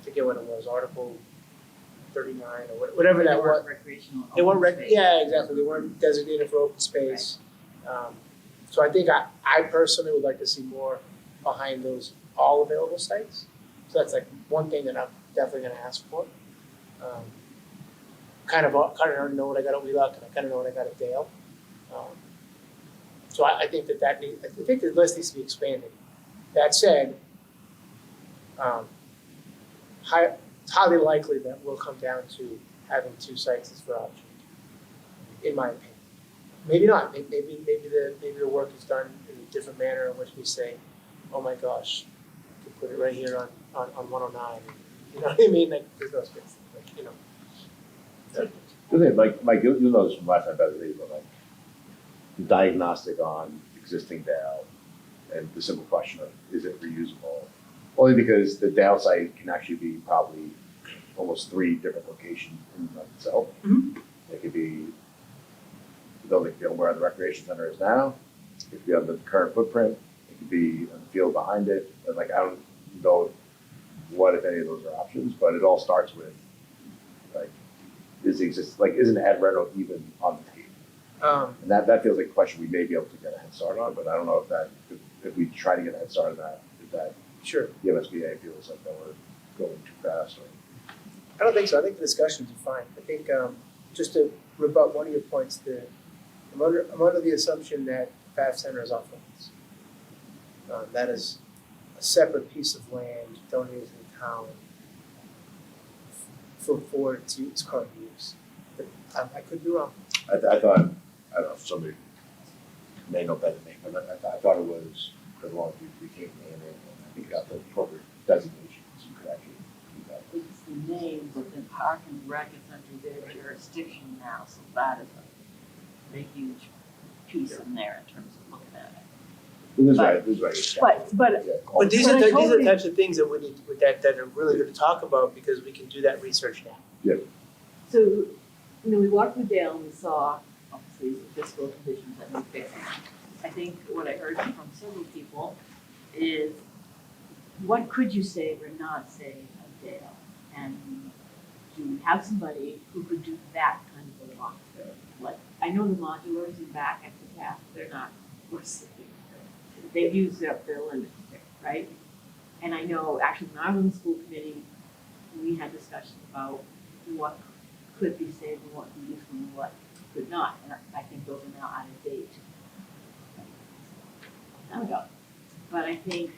forget what it was, Article 39 or whatever that was. Recreational. They weren't, open space. yeah, exactly. They weren't designated for open space. So I think I personally would like to see more behind those all available sites. So that's like one thing that I'm definitely going to ask for. Kind of already know what I got at Wheelock, and I kind of know what I got at Dale. So I think I think the list needs to be expanded. That said, it's highly likely that we'll come down to having 2 sites as for option, in my opinion. Maybe not. Maybe the work is done in a different manner in which we say, oh my gosh, we could put it right here on 109. You know what I mean? Like there's no space. Like Mike, you'll know this from last time better than me, but like the diagnostic on existing Dale and the simple question of is it reusable? Only because the Dale site can actually be probably almost 3 different locations in and of itself. Mhm. It could be the building field where the recreation center is now. It could be on the current footprint. It could be on the field behind it. And like I don't know what if any of those are options, but it all starts with like isn't Ed Reno even on the table? And that feels like a question we may be able to get a head start on, but I don't know if we try to get a head start on that, if that Sure. the MSBA feels like that we're going too fast. I don't think so. I think the discussions are fine. I think just to rebut one of your points, I'm under the assumption that the FAF Center is off limits. That is a separate piece of land donated to the town for its current use. But I could be wrong. I thought, I don't know if somebody may know better than me, but I thought it was, as long as we came in and I think got the appropriate designations, you could actually do that. It's the name, but then Park and Rec is under their jurisdiction now, so that is a huge piece in there in terms of looking at it. This is right. But But these But are I these are totally- the types of things that we need that are really good to talk about because we can do that research now. so, you know, we walked through Dale and we saw, obviously, the fiscal conditions that we fixed. I think what I heard from several people is, what could you save or not save of Dale? And do we have somebody who could do that kind of a walkthrough? Like, I know the modulars in back at the tap, they're not worth it. They've used up their limits there, right? And I know, actually, when I was on the school committee, we had discussions about what could be saved and what could be useful and what could not. And I think those are now out of date. Time ago. But I think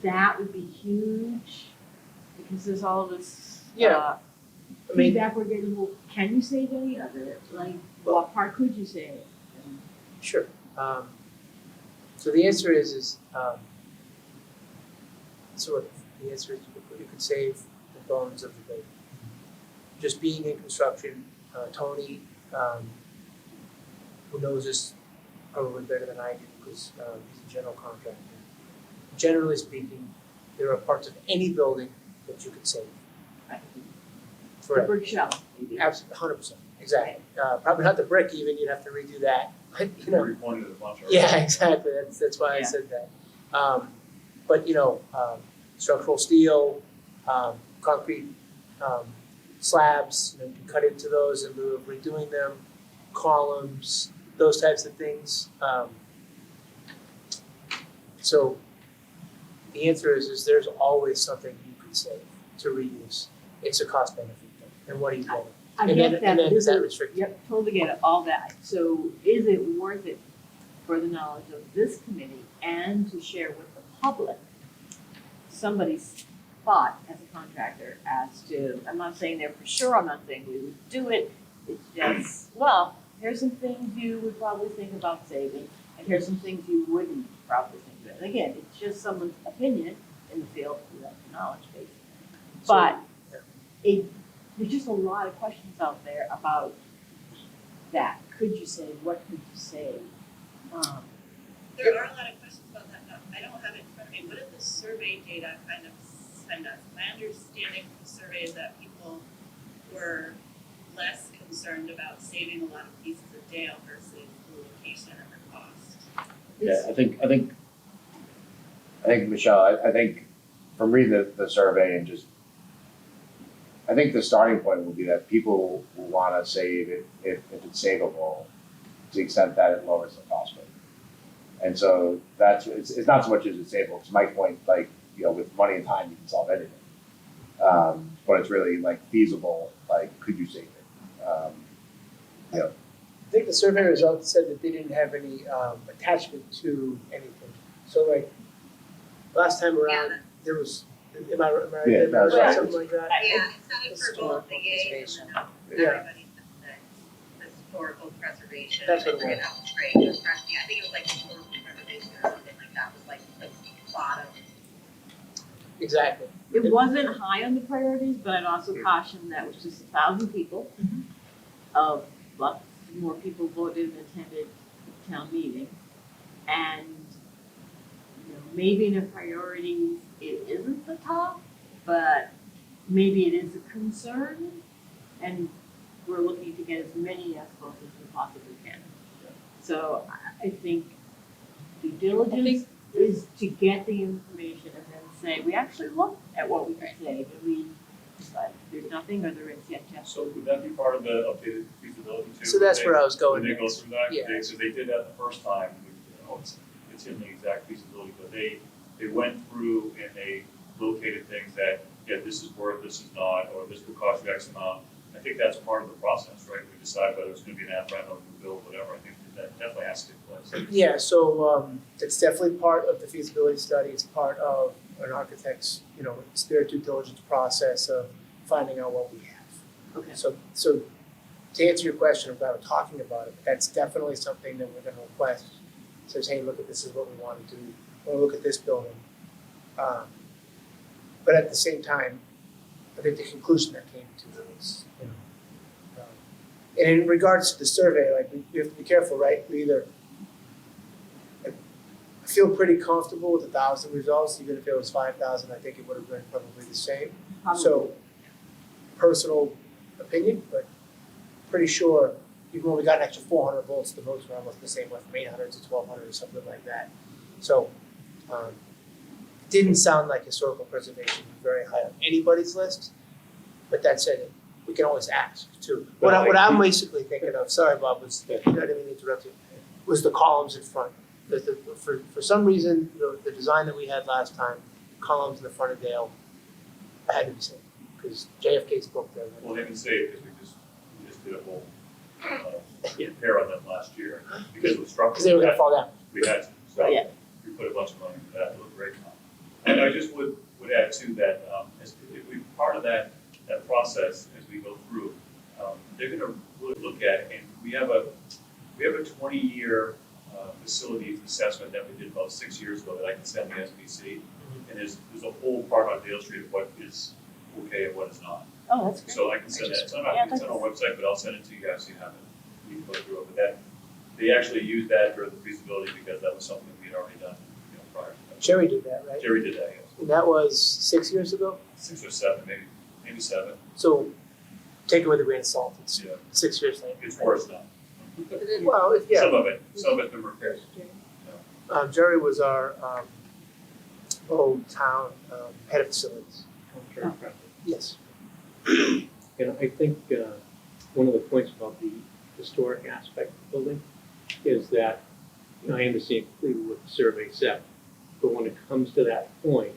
that would be huge because there's all this I mean, feedback we're getting. Well, can you save any of it? Like, what part could you save? And sure. So the answer is sort of the answer is you could save the bones of the building. Just being in construction, Tony, who knows this probably better than I do because he's a general contractor. Generally speaking, there are parts of any building that you could save. Right. The Forever. brick shell, maybe. Absolutely, 100%, exactly. Probably not the brick even, you'd have to redo that, but you know. Repointed a bunch of. Yeah, exactly, that's why I Yeah. said that. But you know, structural steel, concrete slabs, you know, you can cut into those in lieu of redoing them, columns, those types of things. So the answer is there's always something you could save to reuse. It's a cost benefit thing, and what do you get? I And get then- that. and then but is that it- restricted? Yep, totally get it, all that. So is it worth it for the knowledge of this committee and to share with the public somebody's thought as a contractor as to, I'm not saying they're for sure, I'm not saying we would do it. It's just, well, here's some things you would probably think about saving, and here's some things you wouldn't probably think about. And again, it's just someone's opinion in the field, that's knowledge base. But there's just a lot of questions out there about that. Could you save? What could you save? There are a lot of questions about that, but I don't have it in front of me. What did the survey data kind of send us? My understanding from the survey is that people were less concerned about saving a lot of pieces of Dale versus the location and the cost. Yeah, I think Michelle, I think from reading the survey and just, I think the starting point will be that people will wanna save it if it's savable, to the extent that it lowers the cost rate. And so it's not so much as it's savable, to Mike's point, like, you know, with money and time, you can solve anything. But it's really like feasible, like, could you save it? I think the survey results said that they didn't have any attachment to anything. So like, last time around, there was, am I right? Yeah, There was that's right. something like that? Yeah, it's not for both the yay and the no. Yeah. Everybody said the historical preservation. That's what it I forget was. how it's phrased. I think it was like historical preservation or something like that was like the bottom. Exactly. It wasn't high on the priorities, but I'd also caution that it was just 1,000 people. Of lots more people voted and attended the town meeting. And, you know, maybe in the priorities, it isn't the top, but maybe it is a concern. And we're looking to get as many as close as we possibly can. So I think due diligence is to get the information and then say, we actually looked at what we could save and we decided there's nothing or there is yet. So would that be part of the updated feasibility too? So that's where I was going When they go next. through that, Yeah. because they did that the first time, it's in the exact feasibility, but they went through and they located things that, yeah, this is worth, this is not, or this will cost you X amount. I think that's part of the process, right? We decide whether it's gonna be an ad rent or new build, whatever, I think that definitely has to take place. Yeah, so it's definitely part of the feasibility study. It's part of an architect's, you know, it's their due diligence process of finding out what we have. Okay. So to answer your question about talking about it, that's definitely something that we're gonna request. Says, hey, look, this is what we wanna do, we wanna look at this building. But at the same time, I think the conclusion that came to was, and in regards to the survey, like, we have to be careful, right? We either, I feel pretty comfortable with 1,000 results, even if it was 5,000, I think it would have been probably the same. So, personal opinion, but pretty sure, even when we got an extra 400 votes, the votes were almost the same, went from 800 to 1,200 or something like that. So, didn't sound like historical preservation was very high on anybody's list, but that said, we can always ask too. What I'm basically thinking of, sorry Bob, was, I didn't mean to interrupt you, was the columns in front. For some reason, the design that we had last time, columns in the front of Dale had to be saved, because JFK's book there. Well, they can say it because we just did a whole repair on them last year because it was structural. Because they were gonna fall down. We had to, so Yeah. we put a bunch of money into that, it looked great. And I just would add too that, if we, part of that process as we go through, they're gonna really look at, and we have a 20-year facilities assessment that we did about 6 years ago that I can send the SBC. And there's a whole part on Dale Street of what is okay and what is not. Oh, that's great. So I can send that, it's on Yeah, our website, but I'll send it to you guys so you have it. You can go through it, but that, they actually used that for the feasibility because that was something we had already done, prior to that. Jerry did that, right? Jerry did that, yes. And that was 6 years ago? 6 or 7, maybe 7. So take it with a grain of salt, it's Yeah, 6 years later. it's worse now. Well, yeah, Some of it's been repaired. Jerry was our old town head of facilities. Yes. And I think one of the points about the historic aspect of the building is that, I understand completely what the survey said, but when it comes to that point,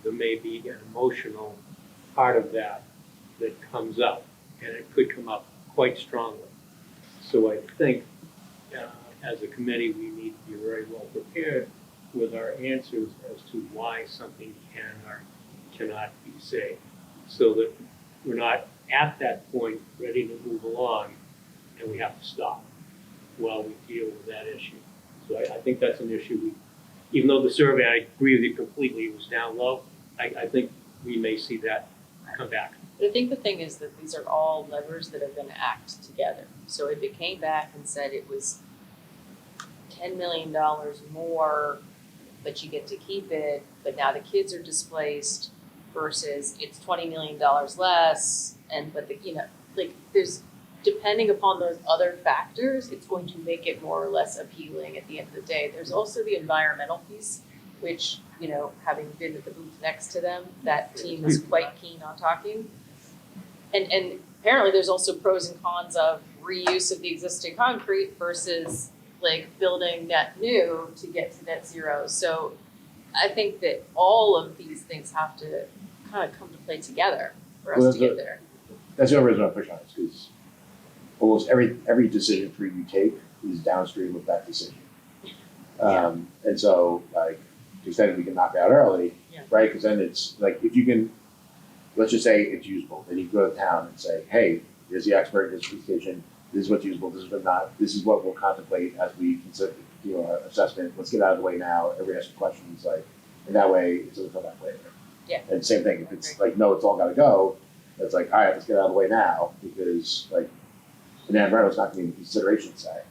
there may be an emotional part of that comes up, and it could come up quite strongly. So I think, as a committee, we need to be very well prepared with our answers as to why something can or cannot be saved, so that we're not at that point ready to move along and we have to stop while we deal with that issue. So I think that's an issue even though the survey, I agree with you completely, was down low, I think we may see that come back. But I think the thing is that these are all levers that are gonna act together. So if it came back and said it was $10 million more, but you get to keep it, but now the kids are displaced, versus it's $20 million less, but there's, depending upon those other factors, it's going to make it more or less appealing at the end of the day. There's also the environmental piece, which, having been at the booth next to them, that team is quite keen on talking. And apparently there's also pros and cons of reuse of the existing concrete versus building net new to get to net zero. So I think that all of these things have to kind of come to play together for us to get there. That's the only reason I push on it, because almost every decision tree you take is downstream of that decision. And so, to the extent we can knock it out early, Yeah. right? Because then it's if you can, let's just say it's usable, then you go to town and say, hey, here's the expert, here's the station, this is what's usable, this is what not, this is what we'll contemplate as we consider, our assessment, let's get out of the way now, everybody asks questions, and that way it doesn't come back later. Yeah. And same thing, if it's no, it's all gotta go, it's all right, let's get out of the way now, because and then environment's not gonna be in consideration side.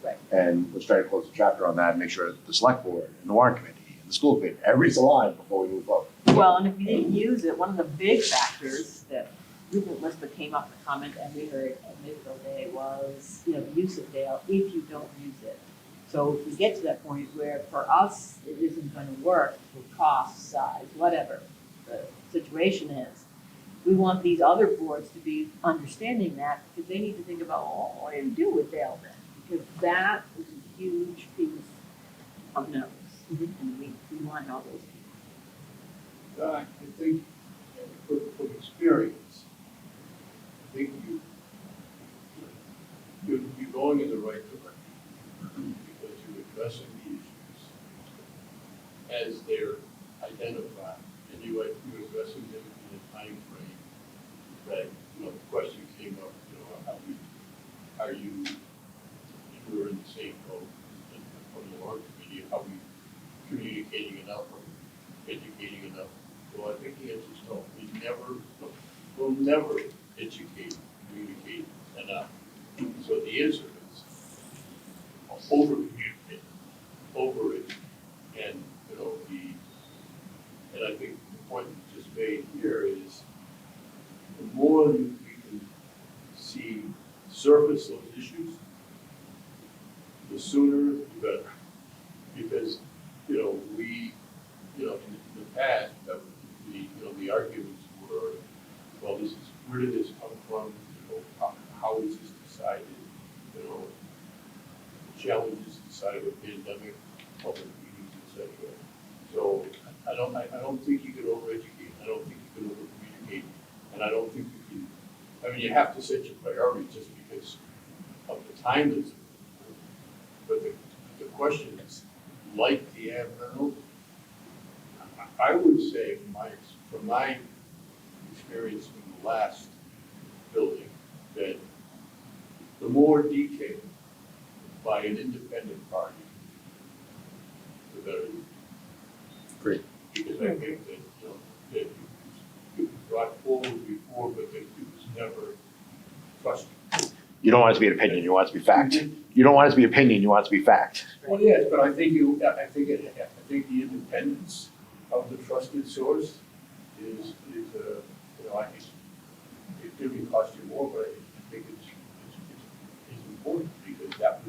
Right. And let's try to close the chapter on that and make sure that the select board and the warrant committee and the school committee, everybody's aligned before we move forward. Well, and if you didn't use it, one of the big factors that Rupert Lister came up with a comment and we heard at Medfield Day was, the use of Dale if you don't use it. So if we get to that point where for us, it isn't gonna work for cost, size, whatever the situation is, we want these other boards to be understanding that, because they need to think about, what do you do with Dale then? Because that is a huge piece of notice, and we want all those people. I think, from experience, I think you're going in the right direction because you're addressing the issues as they're identified, and you're addressing them in a time frame answer is no. We'll never educate, communicate enough. So the answer is over-communicate, over-educate. And, you know, and I think the point you just made here is the more we can see surface those issues, the sooner the better. Because, you know, in the past, the arguments were, well, where did this come from? You know, how is this decided? You know, challenges decided with pandemic, public meetings, etc. So I don't think you can over-educate. I don't think you can over-communicate, and I don't think you can. I mean, you have to set your priorities just because of the time that's. But the question is, like the Admiral, I would say from my experience in the last building, that the more detailed by an independent party, the better. Great. Because I think that, you know, that it was brought forward before, but that it was never trusted. You don't want it to be an opinion, you want it to be fact. You don't want it to be opinion, you want it to be fact. Well, yes, but I think the independence of the trusted source is you know, I think it could cost you more, but I think it's important because that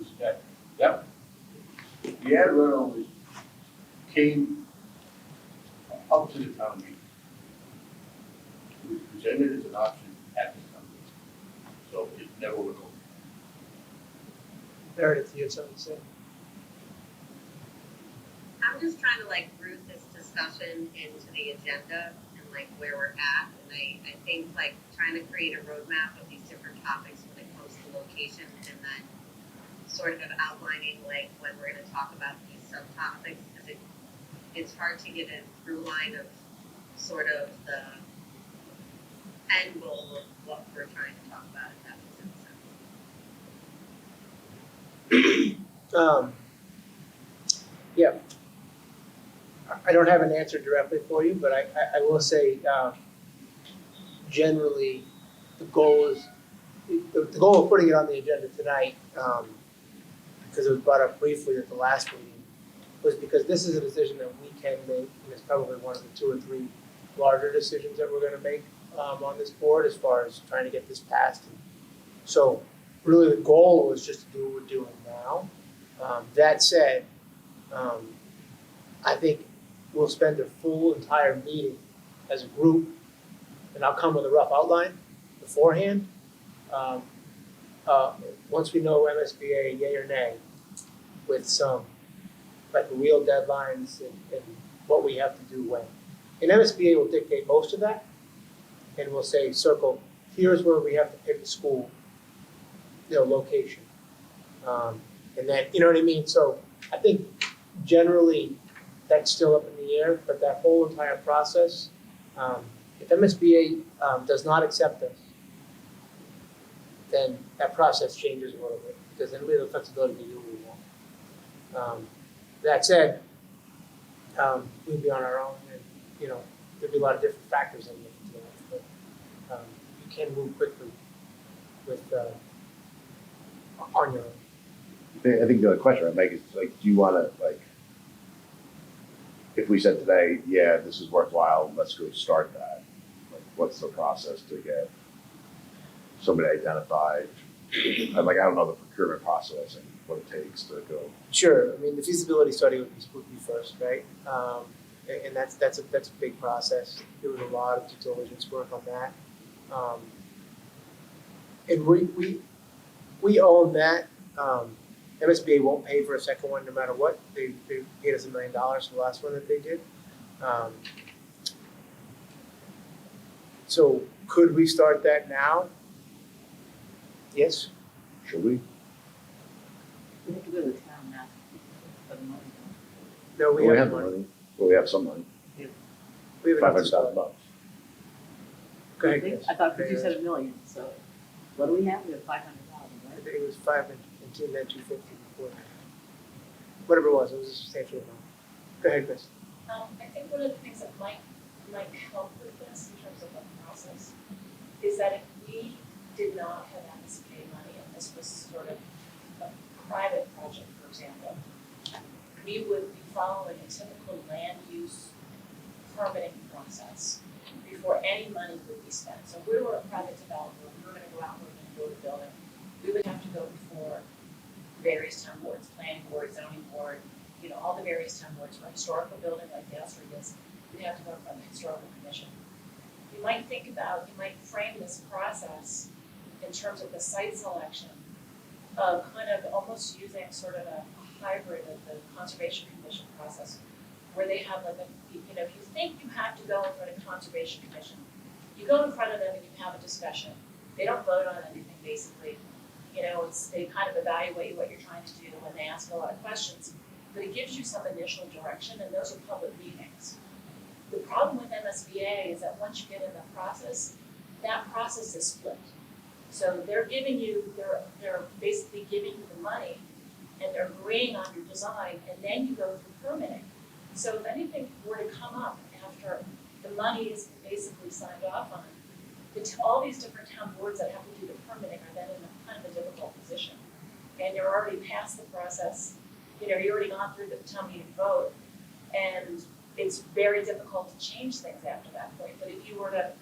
the ad rental came up to the town meeting. It was presented as an option at the town meeting, so it never went over. Meredith, you had something to say? I'm just trying to like root this discussion into the agenda and like where we're at. And I think like trying to create a roadmap of these different topics when it comes to location and then sort of outlining like when we're going to talk about these subtopics because it's hard to get a through line of sort of the end goal of what we're trying to talk about, if that makes sense. Yeah. I don't have an answer directly for you, but I will say, generally, the goal of putting it on the agenda tonight, because it was brought up briefly at the last meeting, was because this is a decision that we can make, and it's probably one of the 2 or 3 larger decisions that we're gonna make on this board as far as trying to get this passed. So really the goal was just to do what we're doing now. That said, I think we'll spend a full entire meeting as a group, and I'll come with a rough outline beforehand. Once we know MSBA, yay or nay, with some like real deadlines and what we have to do when. And MSBA will dictate most of that, and we'll say, circle, here's where we have to pick a school, location. And then, you know what I mean? So I think generally that's still up in the air, but that whole entire process, if MSBA does not accept us, then that process changes a little bit, because then we have the flexibility to do what we want. That said, we'd be on our own, and there'd be a lot of different factors in it, but you can move quickly with on your own. I think the other question I'd make is like, do you want to like, if we said today, yeah, this is worthwhile, let's go start that. Like, what's the process to get somebody identified? I don't know the procurement process and what it takes to go. Sure. I mean, the feasibility study would be first, right? And that's a big process. There was a lot of due diligence work on that. And we own that. MSBA won't pay for a second one no matter what. They paid us $1 million for the last one that they did. So could we start that now? Yes. Should we? We have to go to the town now for the money. No, we Well, have the one. money. Well, we have some money. We have enough to start. $500,000. Go ahead, Chris. I thought you said $1 million, so what do we have? We have $500,000, I right? think it was 5 and 2, then 250 before. Whatever it was a substantial amount. Go ahead, Chris. I think one of the things that might might help with this in terms of the process is that if we did not have MSBA money and this was sort of a private project, for example, we would be following a typical land use permitting process before any money would be spent. So if we were a private developer, we were gonna go out and we were gonna build a building, we would have to go before various town boards, planning board, zoning board, you know, all the various town boards. For a historical building like Dale Street is, we'd have to go in front of the historical commission. You might frame this process in terms of the site selection of kind of almost using sort of a hybrid of the conservation commission process, where they have like if you think you have to go in front of conservation commission, you go in front of them and you have a discussion. They don't vote on anything basically. They kind of evaluate what you're trying to do and they ask a lot of questions, but it gives you some initial direction, and those are public meetings. The problem with MSBA is that once you get in the process, that process is split. So they're basically giving you the money and they're agreeing on your design, and then you go through permitting. So if anything were to come up after the money is basically signed off on, all these different town boards that have to do the permitting are then in a kind of a difficult position. And you're already past the process, you're already gone through the town meeting vote, and it's very difficult to change things after that point. But if you were to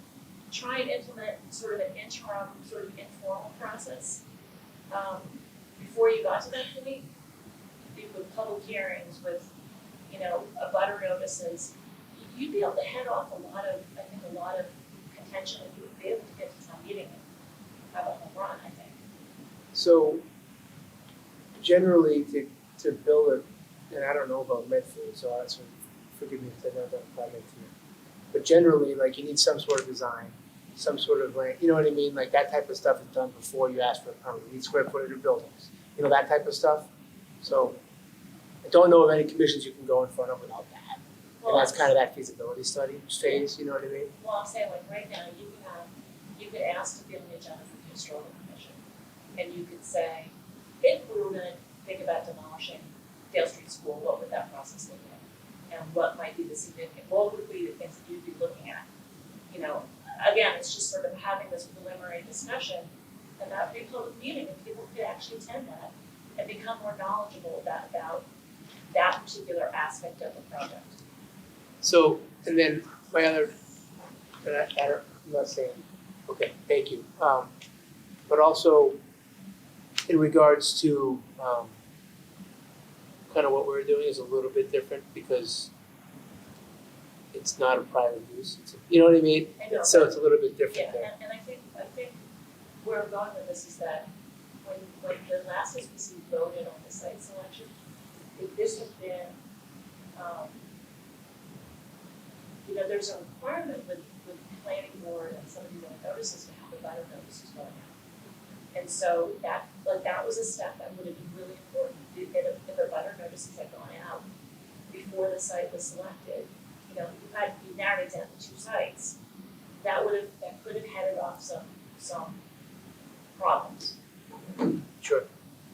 try and implement sort of an interim, sort of informal process, before you got to that point, with public hearings, with, abutter notices, you'd be able to head off a lot of contention, and you would be able to get to town meeting and have a home run, I think. So generally to build and I don't know about Medfield, so forgive me if I know that apply Medfield. But generally, like, you need some sort of design, some sort of land, you know what I mean? Like, that type of stuff is done before you ask for a permit. You need square footage of buildings, that type of stuff. So I don't know of any commissions you can go in front of without that. And that's kind of that feasibility study phase, you know what I mean? Well, I'm saying, like, right now, you could ask to be on the agenda for the historical commission. And you could say, if we were gonna think about demolishing Dale Street School, what would that process look like? And what might be what would be the things that you'd be looking at? Again, it's just sort of having this preliminary discussion, and that would be a public meeting, and people could actually attend that and become more knowledgeable about that particular aspect of the project. So, and then my other, I'm not saying, okay, thank you. But also in regards to kind of what we're doing is a little bit different because it's not a private use. You know what I mean? I know, so it's a little bit different there. And I think where I'm going with this is that when the last SBC voted on the site selection, if this had been, there's a requirement with the planning board and some of these other notices to have the butter notices going out. And so that was a step that would have been really important. If the butter notices had gone out before the site was selected, you narrowed it down to 2 sites, that could have headed off some problems. Sure.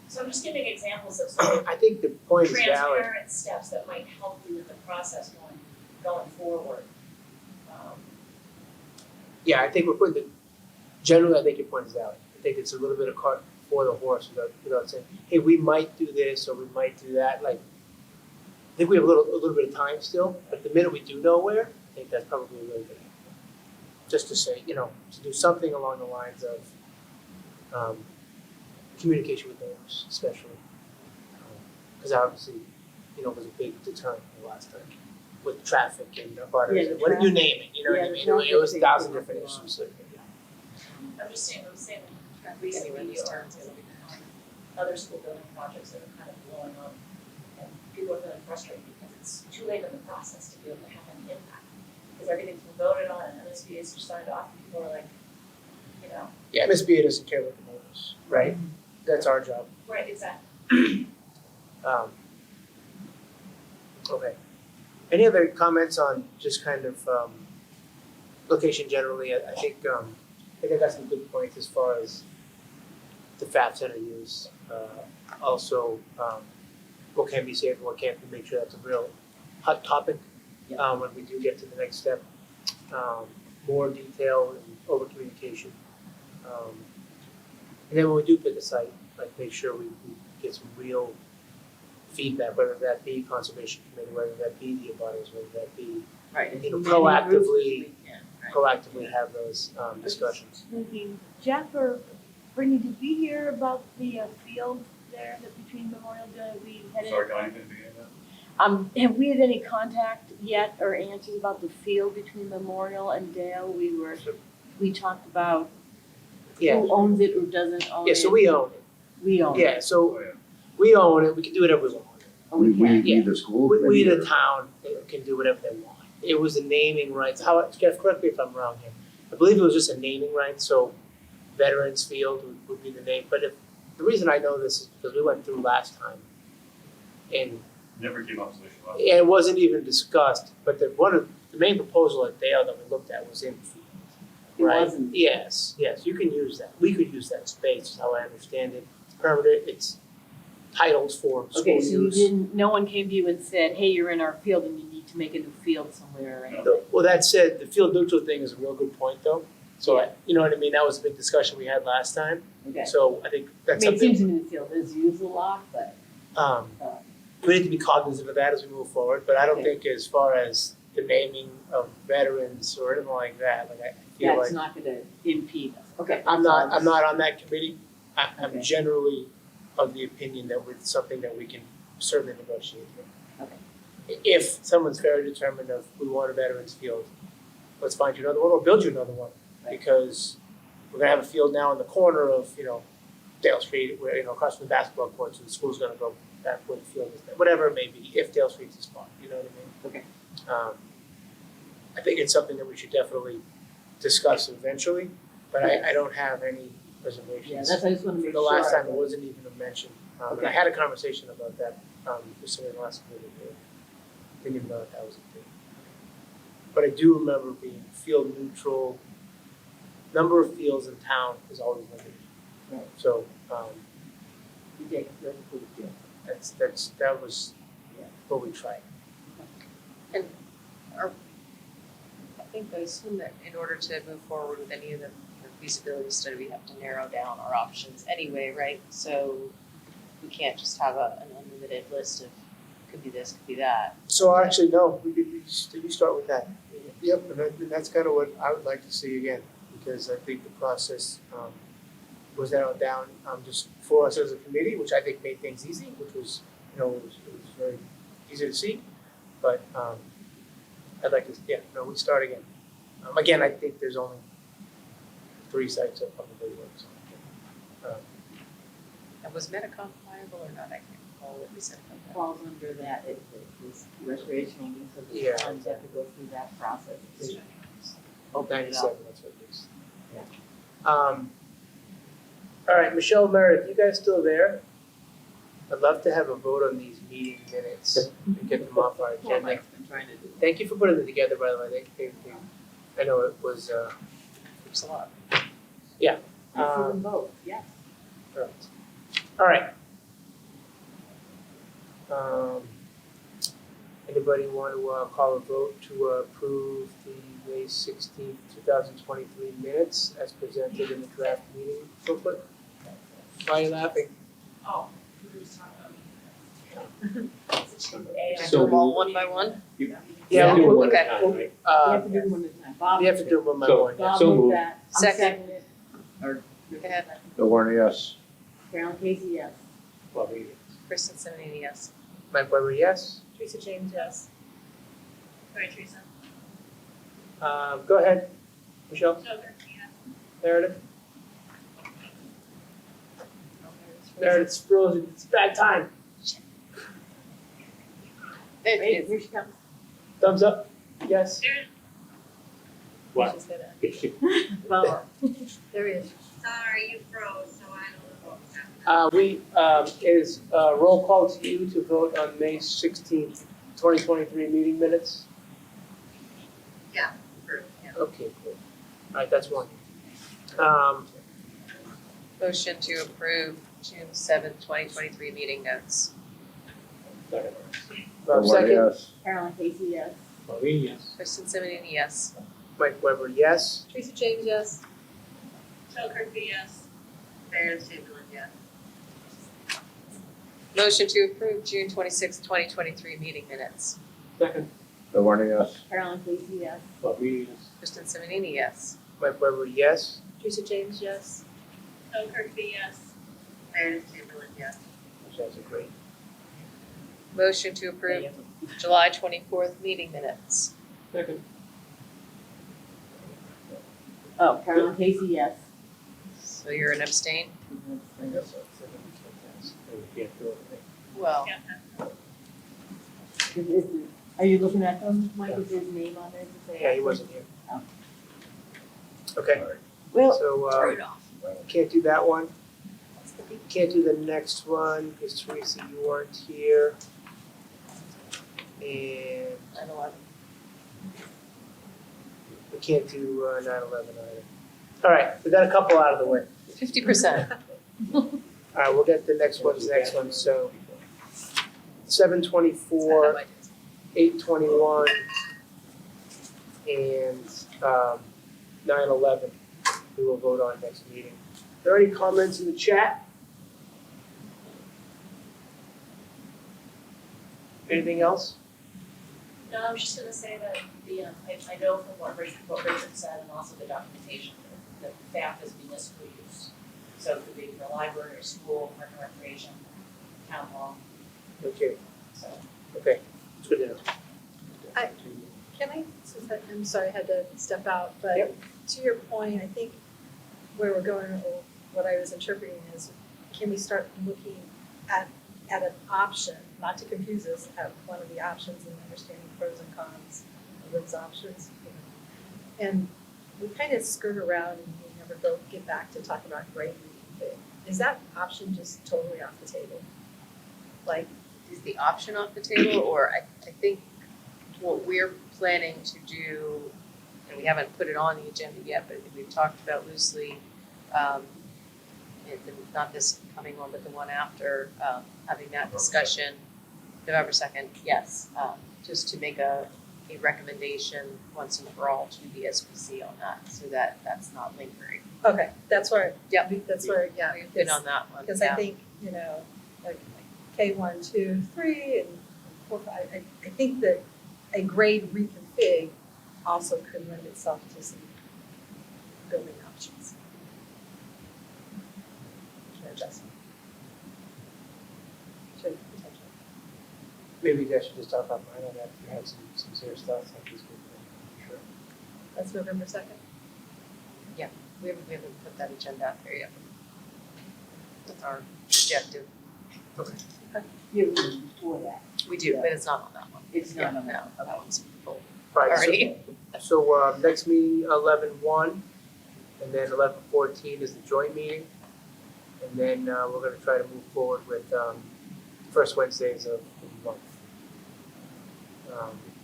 So I'm just giving examples of sort of I think the point is valid. transparent steps that might help you with the process going forward. Yeah, I think generally I think your point is valid. I think it's a little bit of cart before the horse without saying, hey, we might do this or we might do that. Like, I think we have a little bit of time still, but the minute we do know where, I think that's probably really good. Just to say, to do something along the lines of communication with neighbors, especially. Because obviously, it was a big deterrent the last time with traffic and butters Yeah, and what you name it, you know what I mean? It was 1,000 different issues. So, I'm just saying, recently, or other school building projects that are kind of blowing up, and people are feeling frustrated because it's too late in the process to be able to have any impact. Because everything's been voted on and MSBA's are signed off, and people are like, Yeah, MSBA doesn't care about the neighbors, right? That's our job. right, exactly. Okay. Any other comments on just kind of location generally? I think I got some good points as far as the FAP Center use. Also, what can be safe and what can't, to make sure that's a real hot topic when we do get to the next step. more detail and over communication. And then when we do pick a site, like make sure we get some real feedback, whether that be conservation committee, whether that be the abutters, whether that be Right. as You know, many groups as proactively- we can, right. proactively have those discussions. Thinking, Jeff or Brittany, did we hear about the field there that between Memorial Day we headed? Sorry, Donnie, didn't begin that? Have we had any contact yet or answers about the field between Memorial and Dale? We talked about Yeah, who owns it or doesn't own it. yeah, so we own it. We own it. Yeah, so Oh, yeah. we own it, we can do whatever we want. Oh, we can. Yeah. the school We, committee. the town, can do whatever they want. It was a naming rights, Jeff, correct me if I'm wrong here. I believe it was just a naming right, so Veterans Field would be the name. But the reason I know this is because we went through last time. And Never came up to this last. it wasn't even discussed, but one of the main proposal at Dale that we looked at was in field. It Right? wasn't. Yes, you can use that. We could use that space, is how I understand it. It's permanent, it's titled for school Okay, so you use. didn't, no one came to you and said, hey, you're in our field and you need to make a new field somewhere or anything? Well, that said, the field neutral thing is a real good point though. So, you know what I mean? That was a big discussion we had last time. Okay. So I think I that's mean, it something, seems to me the field is used a lot, but, we need to be cognizant of that as we move forward. But I don't Okay. think as far as the naming of veterans or anything like that, like I feel that's like, not gonna impede us. Okay. I'm not on that committee. I'm Okay. generally of the opinion that it's something that we can certainly negotiate with. Okay. If someone's very determined of, we want a veterans field, let's find you another one or build you another one. Right. Because we're gonna have a field now in the corner of, Dale Street, where, across from the basketball courts, and the school's gonna go back where the field is, whatever it may be, if Dale Street's the spot, you know what I mean? Okay. I think it's something that we should definitely discuss eventually, but I don't have any reservations. Yeah, that's, I just wanna For make the sure. last time, it wasn't even a mention. And I Okay. had a conversation about that, with some of the last committee. Didn't even know that was a thing. But I do remember being field neutral. Number of fields in town is always limited. Right. So, You take a field for the field. that was Yeah. what we tried. I think I assume that in order to move forward with any of the feasibility study, we have to narrow down our options anyway, right? So we can't just have an unlimited list of could be this, could be that. So actually, no, we start with that. Yep, and that's kind of what I would like to see again, because I think the process was narrowed down just for us as a committee, which I think made things easy, which was, it was very easy to see. But I'd like to, we start again. Again, I think there's only 3 sites that probably work. And was Metacom viable or not? I can't recall what we said about that. Falls under that, it was recreational use of the Yeah. funds, you have to go through that process. Yeah. Open it 97, up. that's what it is. All right, Michelle, Meredith, you guys still there? I'd love to have a vote on these meeting minutes and get them off our Well, agenda. Mike's been trying to do. Thank you for putting it together, by the way. I know it was, There's a lot. I see them both, yes. all right. Anybody want to call a vote to approve the May 16th, 2023 minutes as presented in the draft meeting booklet? Why are you laughing? Oh, we were just talking about. Do them all one by one? Yeah, Do we- one at a we- time, right? We have to do them one at a time. Bob, we have to do them one by So- one, yeah. Bob So moved moved. that. I'm Second. seconding it. Or, Go ahead. Bill Warner, yes. Carolyn Casey, yes. Bobby, Kristen Simonini, yes. Mike Weber, yes? Teresa James, yes. Sorry, Teresa. Go ahead, Michelle, Stover, yes. Meredith. Meredith's frozen, it's bad time. It Wait, is. here she comes. Thumbs up, yes? wow. She said it. Well, There he is. Sorry, you froze, so I don't know what happened. Is roll call to you to vote on May 16th, 2023 meeting minutes? Approved, yeah. Okay, cool. All right, that's one. Motion to approve June 7th, 2023 meeting notes. Second. Bill Warner, Second, yes. Carolyn Casey, yes. Bobby, yes. Kristen Simonini, yes. Mike Weber, yes. Teresa James, yes. Jill Kirkby, yes. Meredith Chamberlain, yes. Motion to approve June 26, 2023 meeting minutes. Second. Bill Warner, yes. Carolyn Casey, yes. Bob Meany, yes. Kristen Simonini, yes. Mike Weber, yes. Teresa James, yes. Jill Kirkby, yes. Meredith Chamberlain, yes. That's a great. Motion to approve July 24th meeting minutes. Second. Oh, Carolyn Casey, yes. So you're an abstain? I guess so. And we can't do anything. Well, Are you looking at them, Mike, is his name on there to say? Yeah, he wasn't here. Oh. Okay, Well, so, throw it off. can't do that one. Can't do the next one, because Teresa, you weren't here. And 9/11. we can't do 9/11 either. All right, we got a couple out of the way. 50%. All right, we'll get the next one's next one, so 7/24, 8/21, and 9/11, we will vote on next meeting. Are there any comments in the chat? Anything else? No, I was just gonna say that I know from what Richard said and also the documentation, that the FAF is municipal use. So it could be for library or school, park and recreation, town hall, Okay, so. okay, it's good to know. Can I, I'm sorry, I had to step out, but Yep. to your point, I think where we're going, or what I was interpreting is, can we start looking at an option, not to confuse us, at one of the options and understanding pros and cons of those options, you know? And we kind of skirt around and we never get back to talk about grade reading. Is that option just totally off the table? Like, Is the option off the table, or I think what we're planning to do, and we haven't put it on the agenda yet, but I think we've talked about loosely, not this coming one, but the one after, having that discussion, November 2nd, yes, just to make a recommendation once and for all to the SBC on that, so that that's not lingering. okay, that's where, Yep. that's where, yeah. We've been on that one, Because yeah. I think, you know, like K1, 2, 3, and 4, 5, I think that a grade reconfig also could lend itself to some building options. Or adjustment. Should potentially. Maybe you guys should just talk about mine on that, if you had some serious thoughts like this. Sure. That's November 2nd? We haven't put that agenda out there yet. That's our objective. You were before that. We do, but it's not on that one. It's not on No, that. that one's full All right, already. so next meeting, 11/1, and then 11/14 is the joint meeting. And then we're gonna try to move forward with first Wednesdays of the month.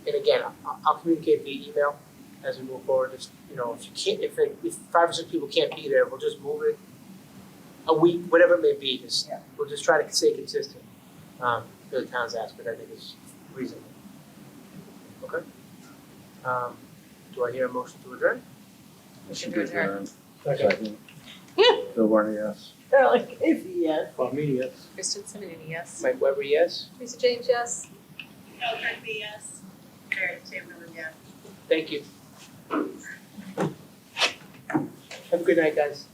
And again, I'll communicate via email as we move forward. Just, you know, if 5 or 6 people can't be there, we'll just move it a week, whatever it may be. Just we'll just try to stay consistent for the town's aspect. I think is reasonable. Okay. Do I hear a motion to adjourn? Motion to adjourn. Second. Bill Warner, yes. Carolyn Casey, yes. Bob Meany, yes. Kristen Simonini, yes. Mike Weber, yes. Teresa James, yes? Jill Kirkby, yes. Meredith Chamberlain, yes. Thank you. Have a good night, guys.